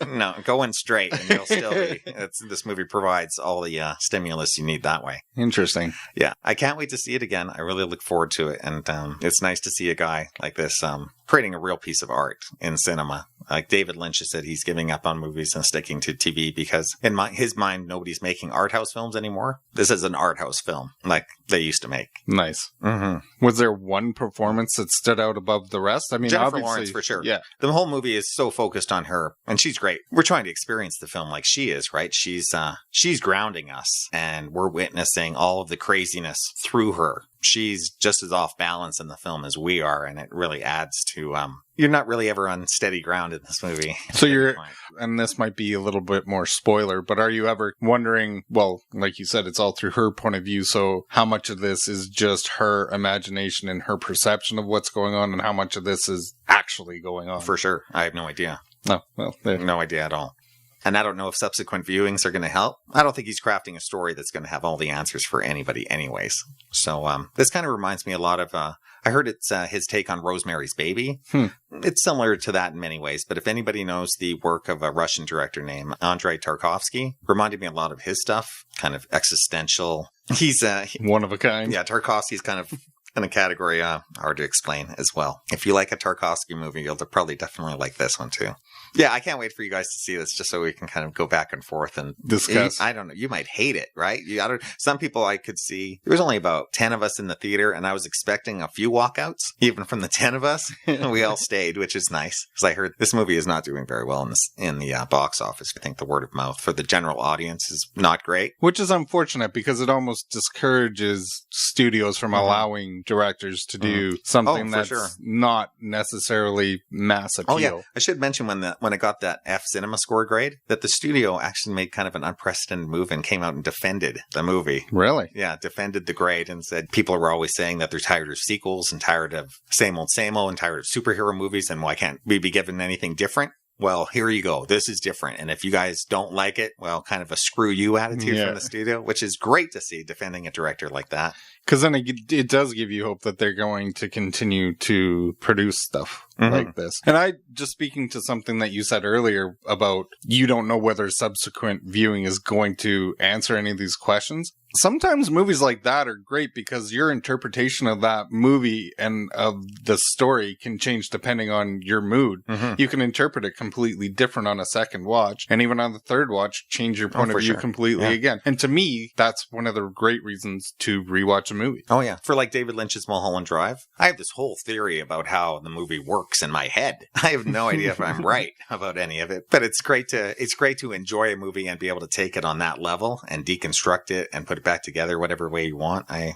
No, go in straight and you'll still be. This movie provides all the stimulus you need that way. Interesting. Yeah. I can't wait to see it again. I really look forward to it. And it's nice to see a guy like this creating a real piece of art in cinema. Like David Lynch has said, he's giving up on movies and sticking to TV because in his mind, nobody's making art house films anymore. This is an art house film like they used to make. Nice. Mm-hmm. Was there one performance that stood out above the rest? I mean, Jennifer obviously, Lawrence, for sure. Yeah. The whole movie is so focused on her, and she's great. We're trying to experience the film like she is, right? She's grounding us, and we're witnessing all of the craziness through her. She's just as off balance in the film as we are, and it really adds to you're not really ever on steady ground in this movie. So and this might be a little bit more spoiler, but are you ever wondering, well, like you said, it's all through her point of view, so how much of this is just her imagination and her perception of what's going on, and how much of this is actually going on? For sure. I have no idea. No, well, no idea at all. And I don't know if subsequent viewings are going to help. I don't think he's crafting a story that's going to have all the answers for anybody anyways. So this kind of reminds me a lot of, I heard it's his take on Rosemary's Baby. It's similar to that in many ways. But if anybody knows the work of a Russian director named Andrei Tarkovsky, reminded me a lot of his stuff, kind of existential. He's one of a kind. Yeah, Tarkovsky's kind of in a category hard to explain as well. If you like a Tarkovsky movie, you'll probably definitely like this one too. Yeah, I can't wait for you guys to see this just so we can kind of go back and forth and discuss. I don't know. You might hate it, right? Some people I could see. There was only about 10 of us in the theater, and I was expecting a few walkouts, even from the 10 of us. We all stayed, which is nice because I heard this movie is not doing very well in the box office. I think the word of mouth for the general audience is not great. Which is unfortunate because it almost discourages studios from allowing directors to do something that's not necessarily mass appeal. Oh, yeah. I should mention when it got that F cinema score grade, that the studio actually made kind of an unprecedented move and came out and defended the movie. Really? Yeah, defended the grade and said people were always saying that they're tired of sequels and tired of same old, and tired of superhero movies, and why can't we be given anything different? Well, here you go. This is different. And if you guys don't like it, well, kind of a screw you attitude from the studio, which is great to see defending a director like that. Because then it does give you hope that they're going to continue to produce stuff like this. And just speaking to something that you said earlier about you don't know whether subsequent viewing is going to answer any of these questions. sometimes movies like that are great because your interpretation of that movie and of the story can change depending on your mood. You can interpret it completely different on a second watch, and even on the third watch, change your point of view completely again. And to me, that's one of the great reasons to rewatch a movie. Oh, yeah. For like David Lynch's Mulholland Drive, I have this whole theory about how the movie works in my head. I have no idea if I'm right about any of it, but it's great to enjoy a movie and be able to take it on that level and deconstruct it and put it back together whatever way you want. I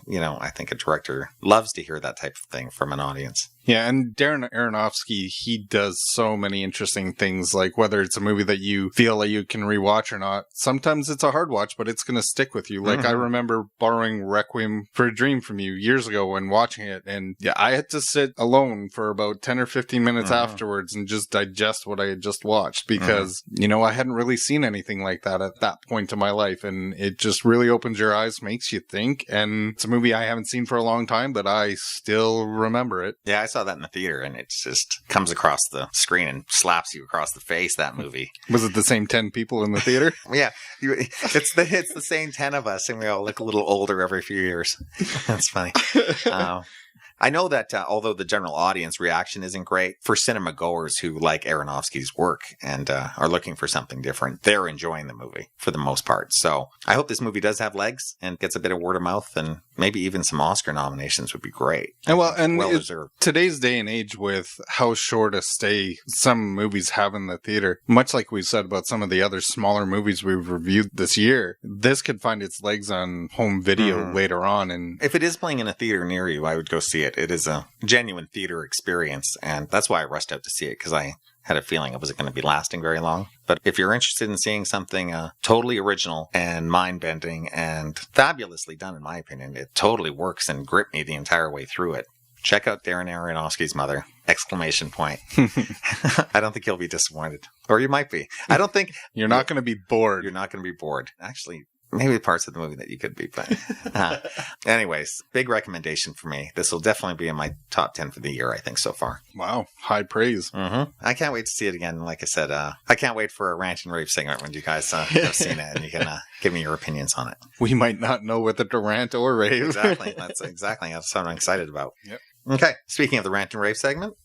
think a director loves to hear that type of thing from an audience. Yeah, and Darren Aronofsky, he does so many interesting things, like whether it's a movie that you feel like you can rewatch or not. Sometimes it's a hard watch, but it's going to stick with you. Like I remember borrowing Requiem for a Dream from you years ago when watching it, and yeah, I had to sit alone for about 10 or 15 minutes afterwards and just digest what I had just watched because, I hadn't really seen anything like that at that point in my life, and it just really opens your eyes, makes you think, and it's a movie I haven't seen for a long time, but I still remember it. Yeah, I saw that in the theater, and it just comes across the screen and slaps you across the face, that movie. Was it the same 10 people in the theater? Yeah. It's the same 10 of us, and we all look a little older every few years. That's funny. I know that although the general audience reaction isn't great, for cinema goers who like Aronofsky's work and are looking for something different, they're enjoying the movie for the most part. So I hope this movie does have legs and gets a bit of word of mouth, and maybe even some Oscar nominations would be great. And well deserved. Today's day and age, with how short a stay some movies have in the theater, much like we've said about some of the other smaller movies we've reviewed this year, this could find its legs on home video later on. And if it is playing in a theater near you, I would go see it. It is a genuine theater experience, and that's why I rushed out to see it, because I had a feeling it wasn't going to be lasting very long. But if you're interested in seeing something totally original and mind-bending and fabulously done, in my opinion, it totally works and gripped me the entire way through it. Check out Darren Aronofsky's Mother! ! I don't think you'll be disappointed. Or you might be. I don't think... You're not going to be bored. You're not going to be bored. Actually... maybe parts of the movie that you could be, but anyways, big recommendation for me. This will definitely be in my top 10 for the year, I think, so far. Wow. High praise. I can't wait to see it again. Like I said, I can't wait for a rant and rave segment when you guys have seen it and you can give me your opinions on it. We might not know whether to rant or rave. Exactly. That's what I'm excited about. Yep. Okay. Speaking of the rant and rave segment,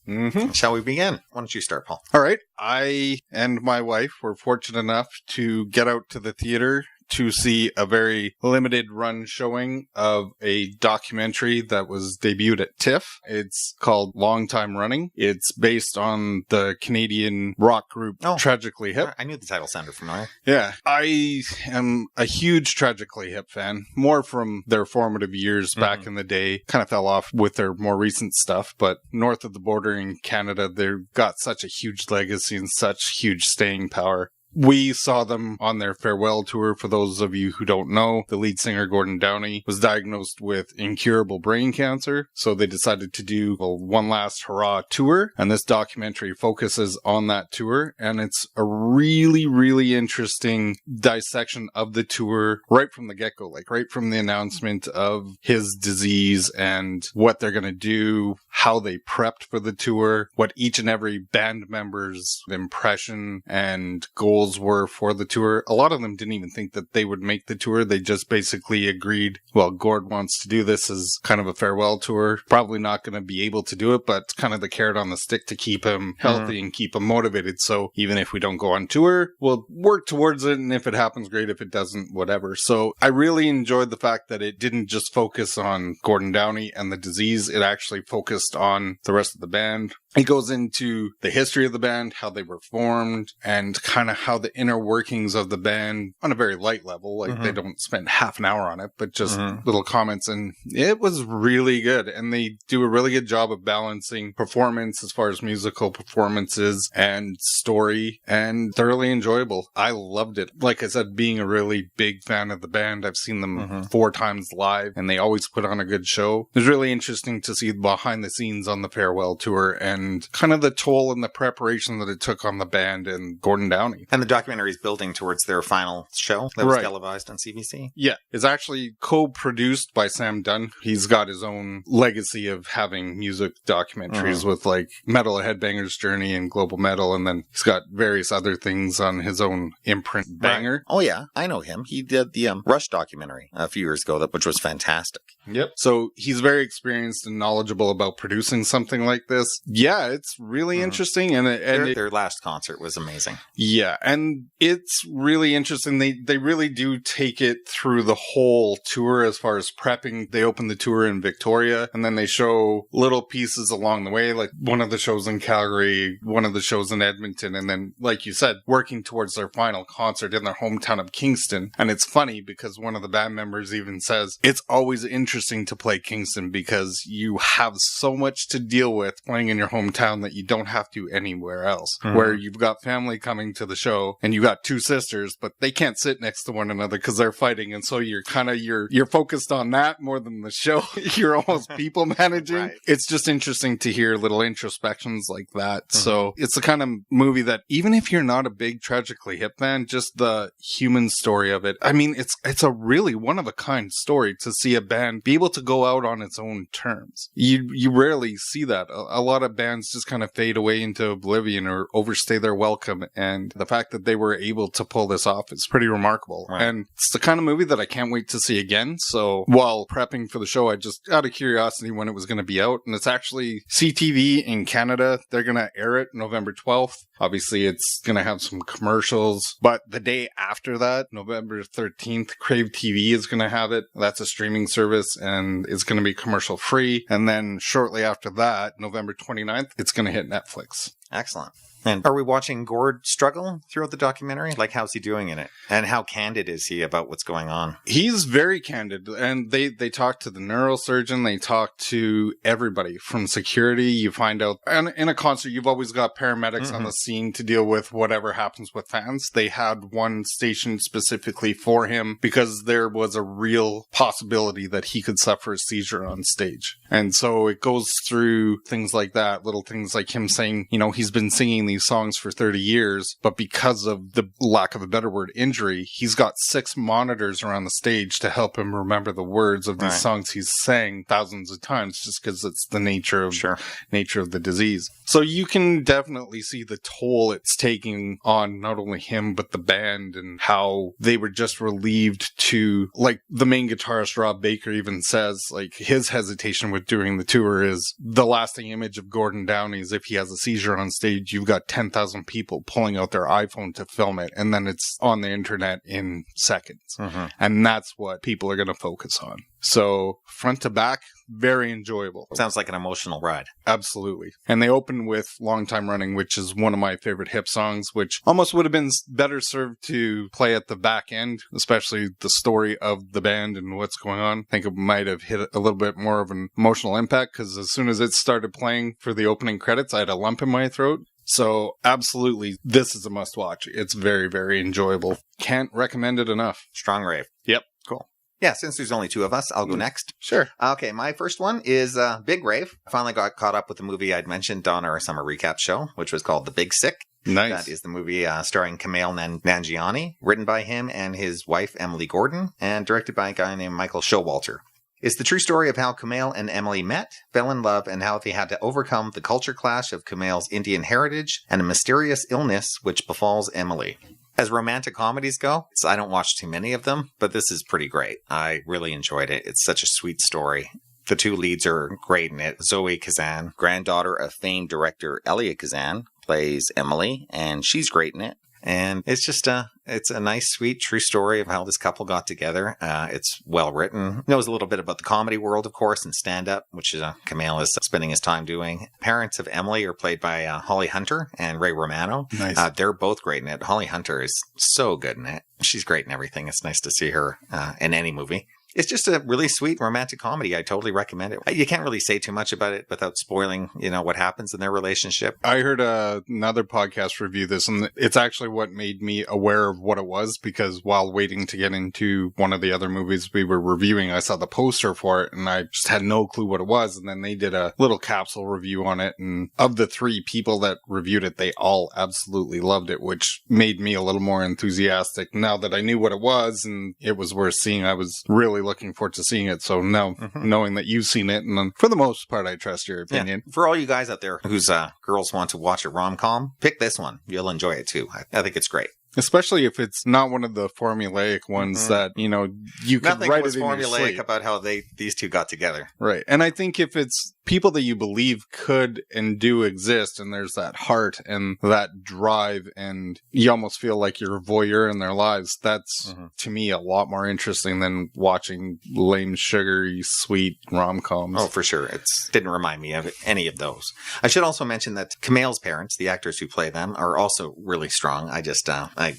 shall we begin? Why don't you start, Paul? All right. I and my wife were fortunate enough to get out to the theater to see a very limited run showing of a documentary that was debuted at TIFF. It's called Long Time Running. It's based on the Canadian rock group Tragically Hip. I knew the title sounded familiar. Yeah. I am a huge Tragically Hip fan, more from their formative years back in the day. Kind of fell off with their more recent stuff, but north of the border in Canada, they've got such a huge legacy and such huge staying power. We saw them on their farewell tour. For those of you who don't know, the lead singer, Gordon Downey, was diagnosed with incurable brain cancer. So they decided to do a one last hurrah tour. And this documentary focuses on that tour. And it's a really, really interesting dissection of the tour right from the get-go, like right from the announcement of his disease and what they're going to do, how they prepped for the tour, what each and every band member's impression and goals were for the tour. A lot of them didn't even think that they would make the tour. They just basically agreed, well, Gord wants to do this as kind of a farewell tour. Probably not going to be able to do it, but it's kind of the carrot on the stick to keep him healthy and keep him motivated. So even if we don't go on tour, we'll work towards it. And if it happens, great. If it doesn't, whatever. So I really enjoyed the fact that it didn't just focus on Gordon Downey and the disease. It actually focused on the rest of the band. It goes into the history of the band, how they were formed, and kind of how the inner workings of the band on a very light level. Like they don't spend half an hour on it, but just little comments. And it was really good. And they do a really good job of balancing performance as far as musical performances and story, and thoroughly enjoyable. I loved it. Like I said, being a really big fan of the band, I've seen them 4 times live, and they always put on a good show. It was really interesting to see behind the scenes on the farewell tour and and kind of the toll and the preparation that it took on the band and Gordon Downey. And the documentary is building towards their final show that was televised on CBC. Yeah. It's actually co-produced by Sam Dunn. He's got his own legacy of having music documentaries with like Metal Headbangers Journey and Global Metal, and then he's got various other things on his own imprint. Banger. Right. Oh yeah, I know him. He did the Rush documentary a few years ago, which was fantastic. Yep. So he's very experienced and knowledgeable about producing something like this. Yeah, it's really interesting. And their last concert was amazing. Yeah, and it's really interesting. They really do take it through the whole tour as far as prepping. They open the tour in Victoria, and then they show little pieces along the way, like one of the shows in Calgary, one of the shows in Edmonton, and then, like you said, working towards their final concert in their hometown of Kingston. And it's funny because one of the band members even says, it's always interesting to play Kingston because you have so much to deal with playing in your hometown that you don't have to anywhere else. Where you've got family coming to the show and you got two sisters, but they can't sit next to one another because they're fighting. And so you're kind of, you're focused on that more than the show. You're almost people managing. Right. It's just interesting to hear little introspections like that. So it's the kind of movie that even if you're not a big Tragically Hip fan, just the human story of it. I mean, it's a really one of a kind story to see a band be able to go out on its own terms. You rarely see that. A lot of bands just kind of fade away into oblivion or overstay their welcome. And the fact that they were able to pull this off is pretty remarkable. Right. And it's the kind of movie that I can't wait to see again. So while prepping for the show, I just out of curiosity when it was going to be out. And it's actually CTV in Canada. They're going to air it November 12th. Obviously, it's going to have some commercials, but the day after that, November 13th, Crave TV is going to have it. That's a streaming service, and it's going to be commercial free. And then shortly after that, November 29th, it's going to hit Netflix. Excellent. And are we watching Gord struggle throughout the documentary? Like, how's he doing in it? And how candid is he about what's going on? He's very candid. And they talk to the neurosurgeon. They talk to everybody from security. You find out, and in a concert, you've always got paramedics on the scene to deal with whatever happens with fans. They had one stationed specifically for him because there was a real possibility that he could suffer a seizure on stage. And so it goes through things like that, little things like him saying, you know, he's been singing these songs for 30 years, but because of the lack of a better word, injury, he's got 6 monitors around the stage to help him remember the words of these songs he's sang thousands of times just because it's the nature of the disease. So you can definitely see the toll it's taking on not only him, but the band, and how they were just relieved to, like the main guitarist, Rob Baker, even says, like, his hesitation with doing the tour is the lasting image of Gordon Downey is if he has a seizure on stage, you've got 10,000 people pulling out their iPhone to film it, and then it's on the internet in seconds. And that's what people are going to focus on. So front to back, very enjoyable. Sounds like an emotional ride. Absolutely. And they open with Long Time Running, which is one of my favorite Hip songs, which almost would have been better served to play at the back end, especially the story of the band and what's going on. I think it might have hit a little bit more of an emotional impact, because as soon as it started playing for the opening credits, I had a lump in my throat. So absolutely, this is a must watch. It's very, very enjoyable. Can't recommend it enough. Strong rave. Yep. Cool. Yeah, since there's only 2 of us, I'll go next. Sure. Okay, my first one is Big Rave. I finally got caught up with the movie I'd mentioned on our summer recap show, which was called The Big Sick. Nice. That is the movie starring Kumail Nanjiani, written by him and his wife, Emily Gordon, and directed by a guy named Michael Showalter. It's the true story of how Kumail and Emily met, fell in love, and how they had to overcome the culture clash of Kumail's Indian heritage and a mysterious illness which befalls Emily. As romantic comedies go, I don't watch too many of them, but this is pretty great. I really enjoyed it. It's such a sweet story. The 2 leads are great in it. Zoe Kazan, granddaughter of famed director Elia Kazan, plays Emily, and she's great in it. And it's just it's a nice, sweet, true story of how this couple got together. It's well written. Knows a little bit about the comedy world, of course, and stand-up, which Kumail is spending his time doing. Parents of Emily are played by Holly Hunter and Ray Romano. Nice. They're both great in it. Holly Hunter is so good in it. She's great in everything. It's nice to see her in any movie. It's just a really sweet romantic comedy. I totally recommend it. You can't really say too much about it without spoiling, what happens in their relationship. I heard another podcast review this, and it's actually what made me aware of what it was, because while waiting to get into one of the other movies we were reviewing, I saw the poster for it, and I just had no clue what it was. And then they did a little capsule review on it, and of the 3 people that reviewed it, they all absolutely loved it, which made me a little more enthusiastic now that I knew what it was and it was worth seeing. I was really looking forward to seeing it. So now knowing that you've seen it, and for the most part, I trust your opinion. Yeah. For all you guys out there whose girls want to watch a rom-com, pick this one. You'll enjoy it too. I think it's great. Especially if it's not one of the formulaic ones that, you can write it in your sleep. Nothing was formulaic about how these two got together. Right. And I think if it's people that you believe could and do exist, and there's that heart and that drive, and you almost feel like you're a voyeur in their lives, that's, to me, a lot more interesting than watching lame, sugary, sweet rom-coms. Oh, for sure. It didn't remind me of any of those. I should also mention that Kumail's parents, the actors who play them, are also really strong. I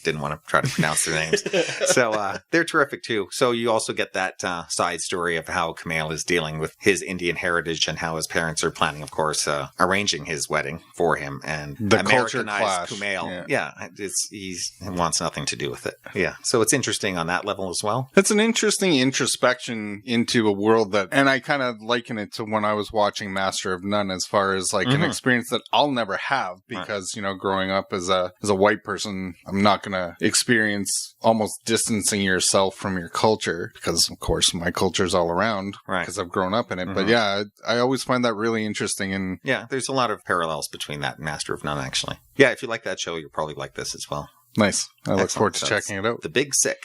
didn't want to try to pronounce their names. So they're terrific too. So you also get that side story of how Kumail is dealing with his Indian heritage and how his parents are planning, of course, arranging his wedding for him. And the Americanized Kumail, he wants nothing to do with it. Yeah. So it's interesting on that level as well. It's an interesting introspection into a world that, and I kind of liken it to when I was watching Master of None, as far as like an experience that I'll never have because, growing up as a white person, I'm not going to experience almost distancing yourself from your culture, because of course my culture's all around because I've grown up in it. But yeah, I always find that really interesting. And yeah, there's a lot of parallels between that and Master of None, actually. Yeah, if you like that show, you'll probably like this as well. Nice. I look forward to checking it out. The Big Sick.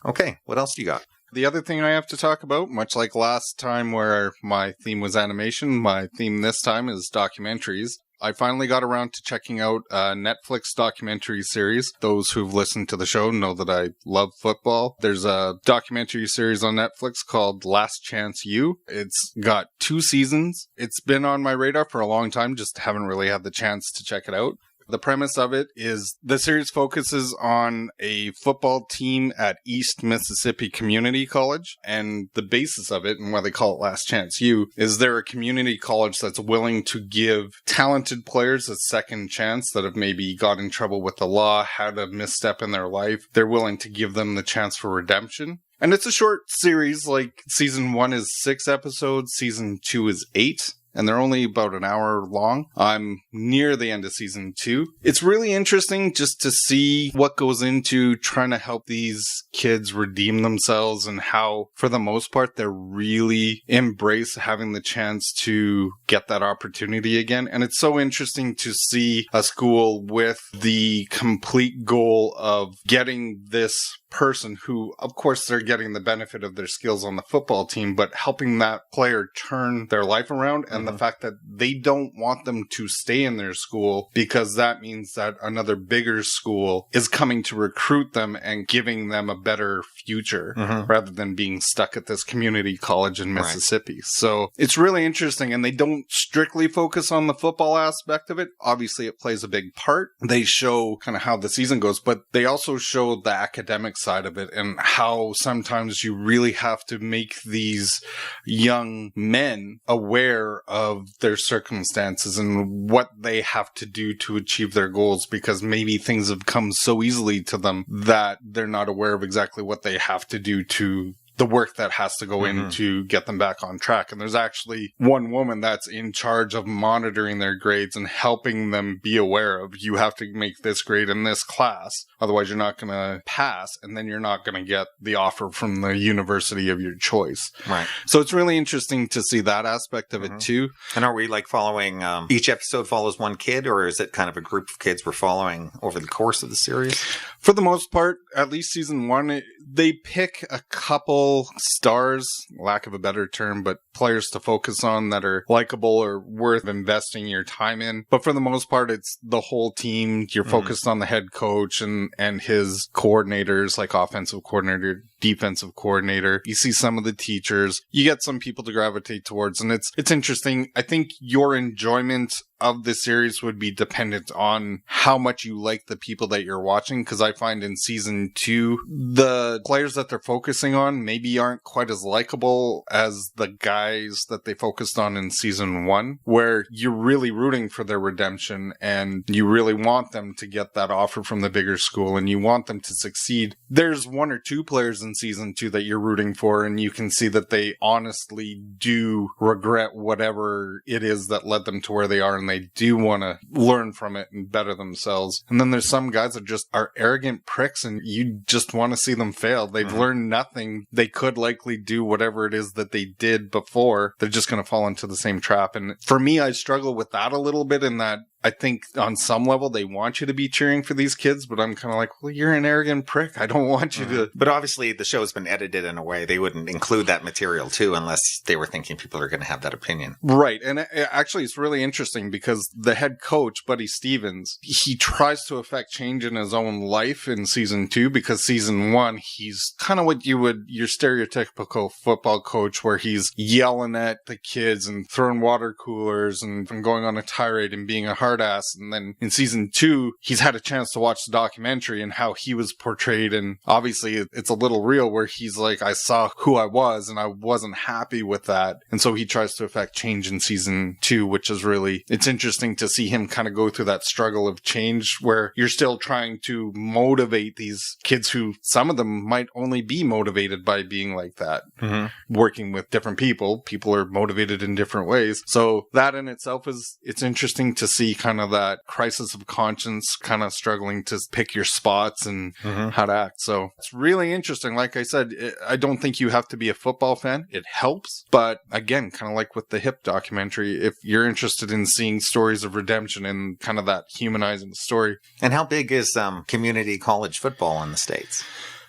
Okay, what else do you got? The other thing I have to talk about, much like last time where my theme was animation, my theme this time is documentaries. I finally got around to checking out a Netflix documentary series. Those who've listened to the show know that I love football. There's a documentary series on Netflix called Last Chance You. It's got 2 seasons. It's been on my radar for a long time, just haven't really had the chance to check it out. The premise of it is the series focuses on a football team at East Mississippi Community College, and the basis of it, and why they call it Last Chance U, is they're a community college that's willing to give talented players a second chance that have maybe got in trouble with the law, had a misstep in their life. They're willing to give them the chance for redemption. And it's a short series, like season 1 is 6 episodes, season 2 is 8. And they're only about an hour long. I'm near the end of season 2. It's really interesting just to see what goes into trying to help these kids redeem themselves, and how, for the most part, they're really embrace having the chance to get that opportunity again. And it's so interesting to see a school with the complete goal of getting this person who, of course, they're getting the benefit of their skills on the football team, but helping that player turn their life around. And the fact that they don't want them to stay in their school, because that means that another bigger school is coming to recruit them and giving them a better future rather than being stuck at this community college in Mississippi. So it's really interesting, and they don't strictly focus on the football aspect of it. Obviously, it plays a big part. They show kind of how the season goes, but they also show the academic side of it, and how sometimes you really have to make these young men aware of their circumstances and what they have to do to achieve their goals, because maybe things have come so easily to them that they're not aware of exactly what they have to do to the work that has to go in to get them back on track. And there's actually one woman that's in charge of monitoring their grades and helping them be aware of, you have to make this grade in this class, otherwise you're not going to pass, and then you're not going to get the offer from the university of your choice. Right. So it's really interesting to see that aspect of it too. And are we like following, each episode follows one kid, or is it kind of a group of kids we're following over the course of the series? For the most part, at least season 1, they pick a couple stars, lack of a better term, but players to focus on that are likable or worth investing your time in. But for the most part, it's the whole team. You're focused on the head coach and his coordinators, like offensive coordinator, defensive coordinator. You see some of the teachers. You get some people to gravitate towards, and it's interesting. I think your enjoyment of the series would be dependent on how much you like the people that you're watching, because I find in season 2, the players that they're focusing on maybe aren't quite as likable as the guys that they focused on in season 1, where you're really rooting for their redemption and you really want them to get that offer from the bigger school and you want them to succeed. There's 1 or 2 players in season 2 that you're rooting for, and you can see that they honestly do regret whatever it is that led them to where they are, and they do want to learn from it and better themselves. And then there's some guys that just are arrogant pricks and you just want to see them fail. They've learned nothing. They could likely do whatever it is that they did before. They're just going to fall into the same trap. And for me, I struggle with that a little bit, in that I think on some level they want you to be cheering for these kids, but I'm kind of like, well, you're an arrogant prick. I don't want you to. But obviously the show's been edited in a way they wouldn't include that material too, unless they were thinking people are going to have that opinion. Right. And actually it's really interesting because the head coach, Buddy Stevens, he tries to affect change in his own life in season 2, because season 1, he's kind of what your stereotypical football coach, where he's yelling at the kids and throwing water coolers and going on a tirade and being a hard ass. And then in season 2, he's had a chance to watch the documentary and how he was portrayed. And obviously it's a little real, where he's like, I saw who I was and I wasn't happy with that. And so he tries to affect change in season 2, which is really, it's interesting to see him kind of go through that struggle of change, where you're still trying to motivate these kids who some of them might only be motivated by being like that. Working with different people are motivated in different ways. So that in itself it's interesting to see kind of that crisis of conscience, kind of struggling to pick your spots and how to act. So it's really interesting. Like I said, I don't think you have to be a football fan. It helps. But again, kind of like with the Hip documentary, if you're interested in seeing stories of redemption and kind of that humanizing story. And how big is community college football in the States?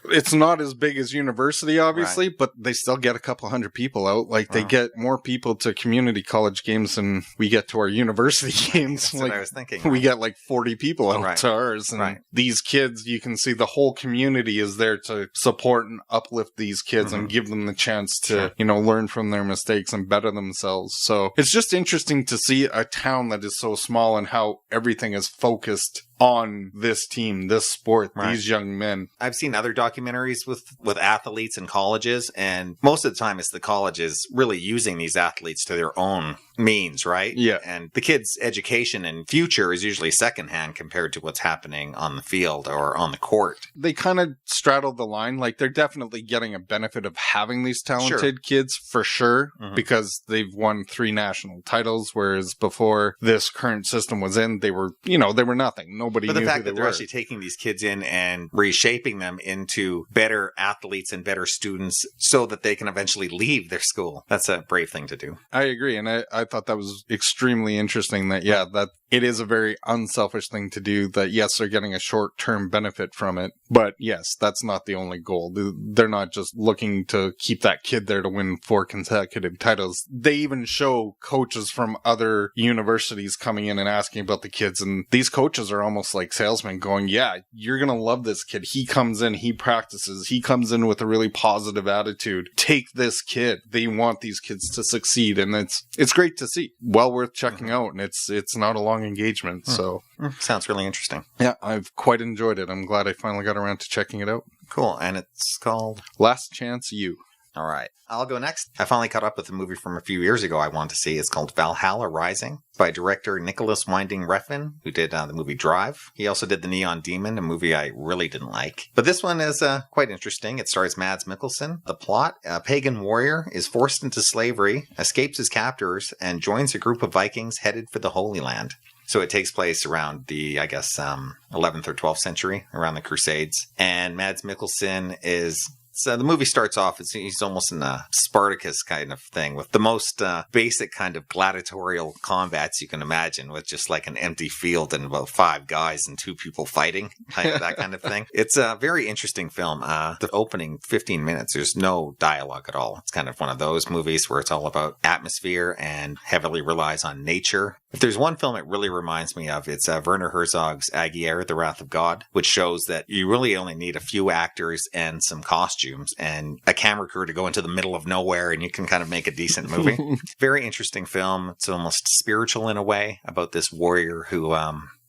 It's not as big as university, obviously, but they still get a couple hundred people out. Like, they get more people to community college games than we get to our university games. That's like, what I was thinking. We get like 40 people out to ours. And these kids, you can see the whole community is there to support and uplift these kids and give them the chance to, you know, learn from their mistakes and better themselves. So it's just interesting to see a town that is so small and how everything is focused on this team, this sport, these young men. I've seen other documentaries with athletes in colleges, and most of the time it's the colleges really using these athletes to their own means, right? Yeah. And the kids' education and future is usually secondhand compared to what's happening on the field or on the court. They kind of straddle the line. Like, they're definitely getting a benefit of having these talented kids, for sure, because they've won 3 national titles, whereas before this current system was in, they were nothing. Nobody knew who they were. But the fact that they're actually taking these kids in and reshaping them into better athletes and better students so that they can eventually leave their school, that's a brave thing to do. I agree. And I thought that was extremely interesting that, that it is a very unselfish thing to do, that yes, they're getting a short-term benefit from it, but yes, that's not the only goal. They're not just looking to keep that kid there to win 4 consecutive titles. They even show coaches from other universities coming in and asking about the kids, and these coaches are almost like salesmen going, yeah, you're going to love this kid. He comes in, he practices, he comes in with a really positive attitude. Take this kid. They want these kids to succeed, and it's great to see. Well worth checking out, and it's not a long engagement. So sounds really interesting. Yeah, I've quite enjoyed it. I'm glad I finally got around to checking it out. Cool. And it's called Last Chance You. All right. I'll go next. I finally caught up with a movie from a few years ago I want to see. It's called Valhalla Rising by director Nicholas Winding Refn, who did the movie Drive. He also did The Neon Demon, a movie I really didn't like. But this one is quite interesting. It stars Mads Mikkelsen. The plot, a pagan warrior is forced into slavery, escapes his captors, and joins a group of Vikings headed for the Holy Land. So it takes place around the, 11th or 12th century, around the Crusades. And Mads Mikkelsen is... So the movie starts off, he's almost in a Spartacus kind of thing with the most basic kind of gladiatorial combats you can imagine, with just like an empty field and about 5 guys and 2 people fighting, that kind of thing. It's a very interesting film. The opening 15 minutes, there's no dialogue at all. It's kind of one of those movies where it's all about atmosphere and heavily relies on nature. If there's one film it really reminds me of, it's Werner Herzog's Aguirre, The Wrath of God, which shows that you really only need a few actors and some costumes costumes and a camera crew to go into the middle of nowhere, and you can kind of make a decent movie. Very interesting film. It's almost spiritual in a way about this warrior who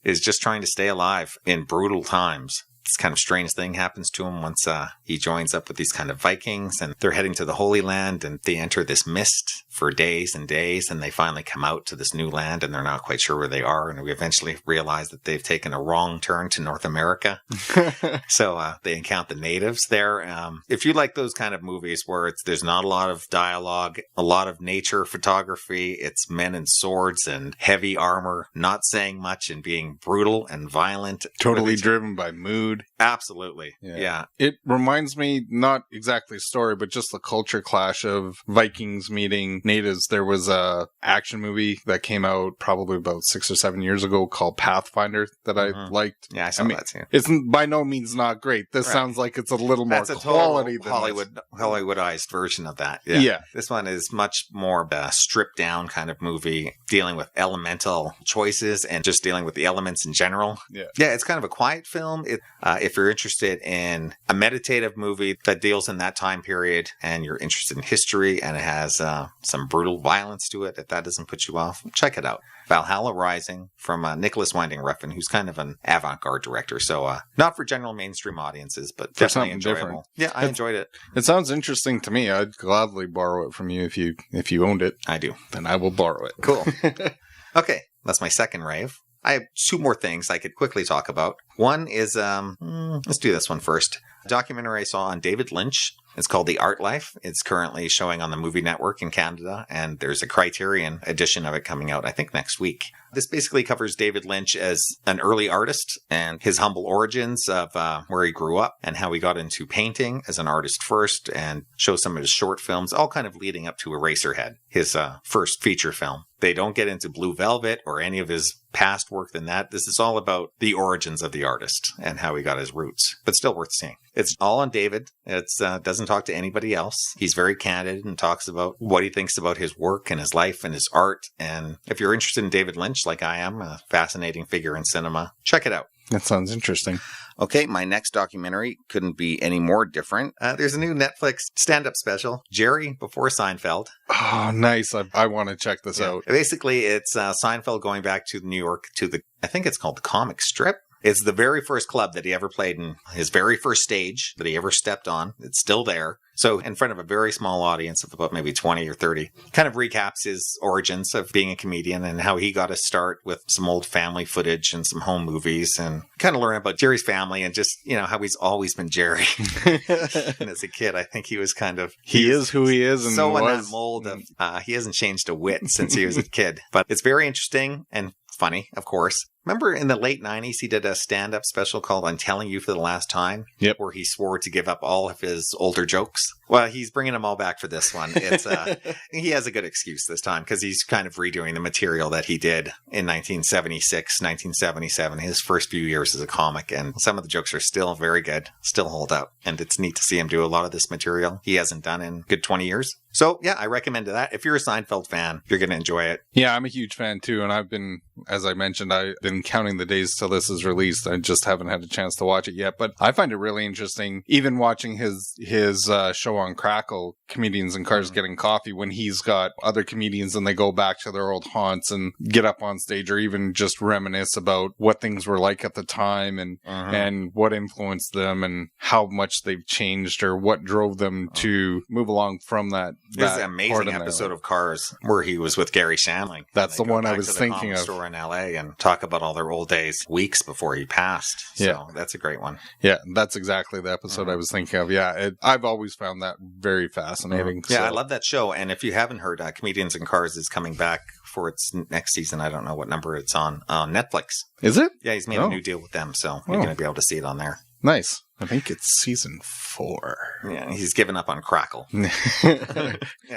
is just trying to stay alive in brutal times. This kind of strange thing happens to him once he joins up with these kind of Vikings, and they're heading to the Holy Land, and they enter this mist for days and days, and they finally come out to this new land, and they're not quite sure where they are, and we eventually realize that they've taken a wrong turn to North America. So they encounter the natives there. If you like those kind of movies where there's not a lot of dialogue, a lot of nature photography, it's men in swords and heavy armor, not saying much and being brutal and violent. Totally driven by mood. Absolutely. Yeah. It reminds me, not exactly a story, but just the culture clash of Vikings meeting natives. There was a action movie that came out probably about 6 or 7 years ago called Pathfinder that I liked. Yeah, I saw that too. It's by no means not great. This sounds like it's a little more quality than Hollywoodized version of that. Yeah. This one is much more of a stripped down kind of movie, dealing with elemental choices and just dealing with the elements in general. Yeah, it's kind of a quiet film. If you're interested in a meditative movie that deals in that time period and you're interested in history and it has some brutal violence to it, if that doesn't put you off, check it out. Valhalla Rising from Nicholas Winding Refn, who's kind of an avant-garde director. So not for general mainstream audiences, but definitely enjoyable. Different. Yeah, I enjoyed it. It sounds interesting to me. I'd gladly borrow it from you if you owned it. I do. Then I will borrow it. Cool. Okay, that's my second rave. I have 2 more things I could quickly talk about. One is, let's do this one first. A documentary I saw on David Lynch. It's called The Art Life. It's currently showing on the Movie Network in Canada, and there's a Criterion edition of it coming out, I think, next week. This basically covers David Lynch as an early artist and his humble origins of where he grew up and how he got into painting as an artist first, and shows some of his short films, all kind of leading up to Eraserhead, his first feature film. They don't get into Blue Velvet or any of his past work than that. This is all about the origins of the artist and how he got his roots, but still worth seeing. It's all on David. It doesn't talk to anybody else. He's very candid and talks about what he thinks about his work and his life and his art. And if you're interested in David Lynch, like I am, a fascinating figure in cinema, check it out. That sounds interesting. Okay, my next documentary couldn't be any more different. There's a new Netflix stand-up special, Jerry Before Seinfeld. Oh, nice. I want to check this out. Basically, it's Seinfeld going back to New York to I think it's called the Comic Strip. It's the very first club that he ever played in, his very first stage that he ever stepped on. It's still there. So in front of a very small audience of about maybe 20 or 30, kind of recaps his origins of being a comedian and how he got his start with some old family footage and some home movies, and kind of learn about Jerry's family and just, how he's always been Jerry. And as a kid, I think he was kind of... He is who he is. And so in that mold of... he hasn't changed a whit since he was a kid. But it's very interesting and funny, of course. Remember in the late 90s, he did a stand-up special called I'm Telling You for the Last Time? Yep. Where he swore to give up all of his older jokes. Well, he's bringing them all back for this one. It's he has a good excuse this time because he's kind of redoing the material that he did in 1976, 1977, his first few years as a comic. And some of the jokes are still very good, still hold up. And it's neat to see him do a lot of this material he hasn't done in a good 20 years. So, yeah, I recommend that. If you're a Seinfeld fan, you're going to enjoy it. Yeah, I'm a huge fan, too. And I've been, as I mentioned, I've been counting the days till this is released. I just haven't had a chance to watch it yet. But I find it really interesting, even watching his show on Crackle, Comedians in Cars Getting Coffee, when he's got other comedians and they go back to their old haunts and get up on stage or even just reminisce about what things were like at the time and what influenced them and how much they've changed or what drove them to move along from that. There's an amazing episode of Cars where he was with Gary Shandling. That's the one I was thinking of. Store in LA and talk about all their old days, weeks before he passed. So that's a great one. Yeah, that's exactly the episode I was thinking of. Yeah, I've always found that very fascinating. Yeah, I love that show. And if you haven't heard, Comedians in Cars is coming back for its next season. I don't know what number it's on Netflix. Is it? Yeah, he's made a new deal with them, so you're going to be able to see it on there. Nice. I think it's season 4. Yeah, he's given up on Crackle. Yeah,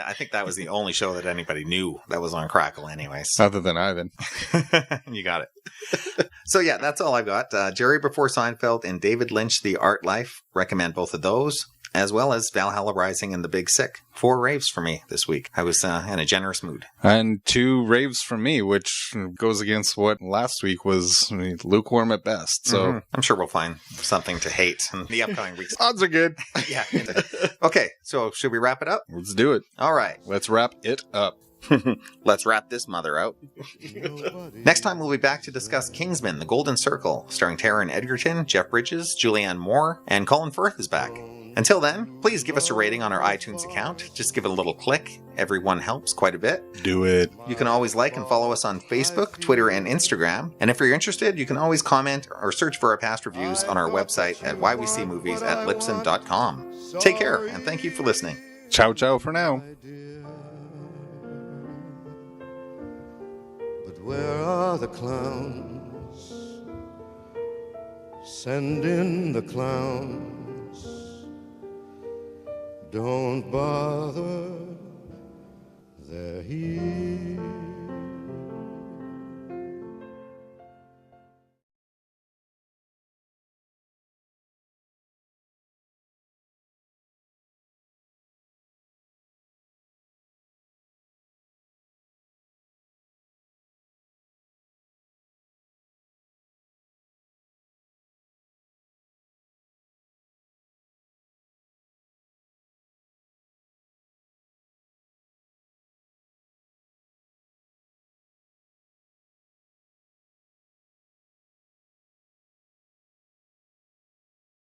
I think that was the only show that anybody knew that was on Crackle anyways. Other than Ivan. You got it. So yeah, that's all I've got. Jerry Before Seinfeld and David Lynch, The Art Life. Recommend both of those. as well as Valhalla Rising and The Big Sick. 4 raves for me this week. I was in a generous mood. And 2 raves from me, which goes against what last week was lukewarm at best. So I'm sure we'll find something to hate in the upcoming weeks. Odds are good. Yeah. Okay, so should we wrap it up? Let's do it. All right. Let's wrap it up. Let's wrap this mother out. Next time we'll be back to discuss Kingsman: The Golden Circle, starring Taron Egerton, Jeff Bridges, Julianne Moore, and Colin Firth is back. Until then, please give us a rating on our iTunes account. Just give it a little click. Everyone helps quite a bit. Do it. You can always like and follow us on Facebook, Twitter, and Instagram. And if you're interested, you can always comment or search for our past reviews on our website at whywecmovies@libsyn.com. Take care, and thank you for listening. Ciao, ciao for now. But where are the clowns? Send in the clowns. Don't bother, they're here.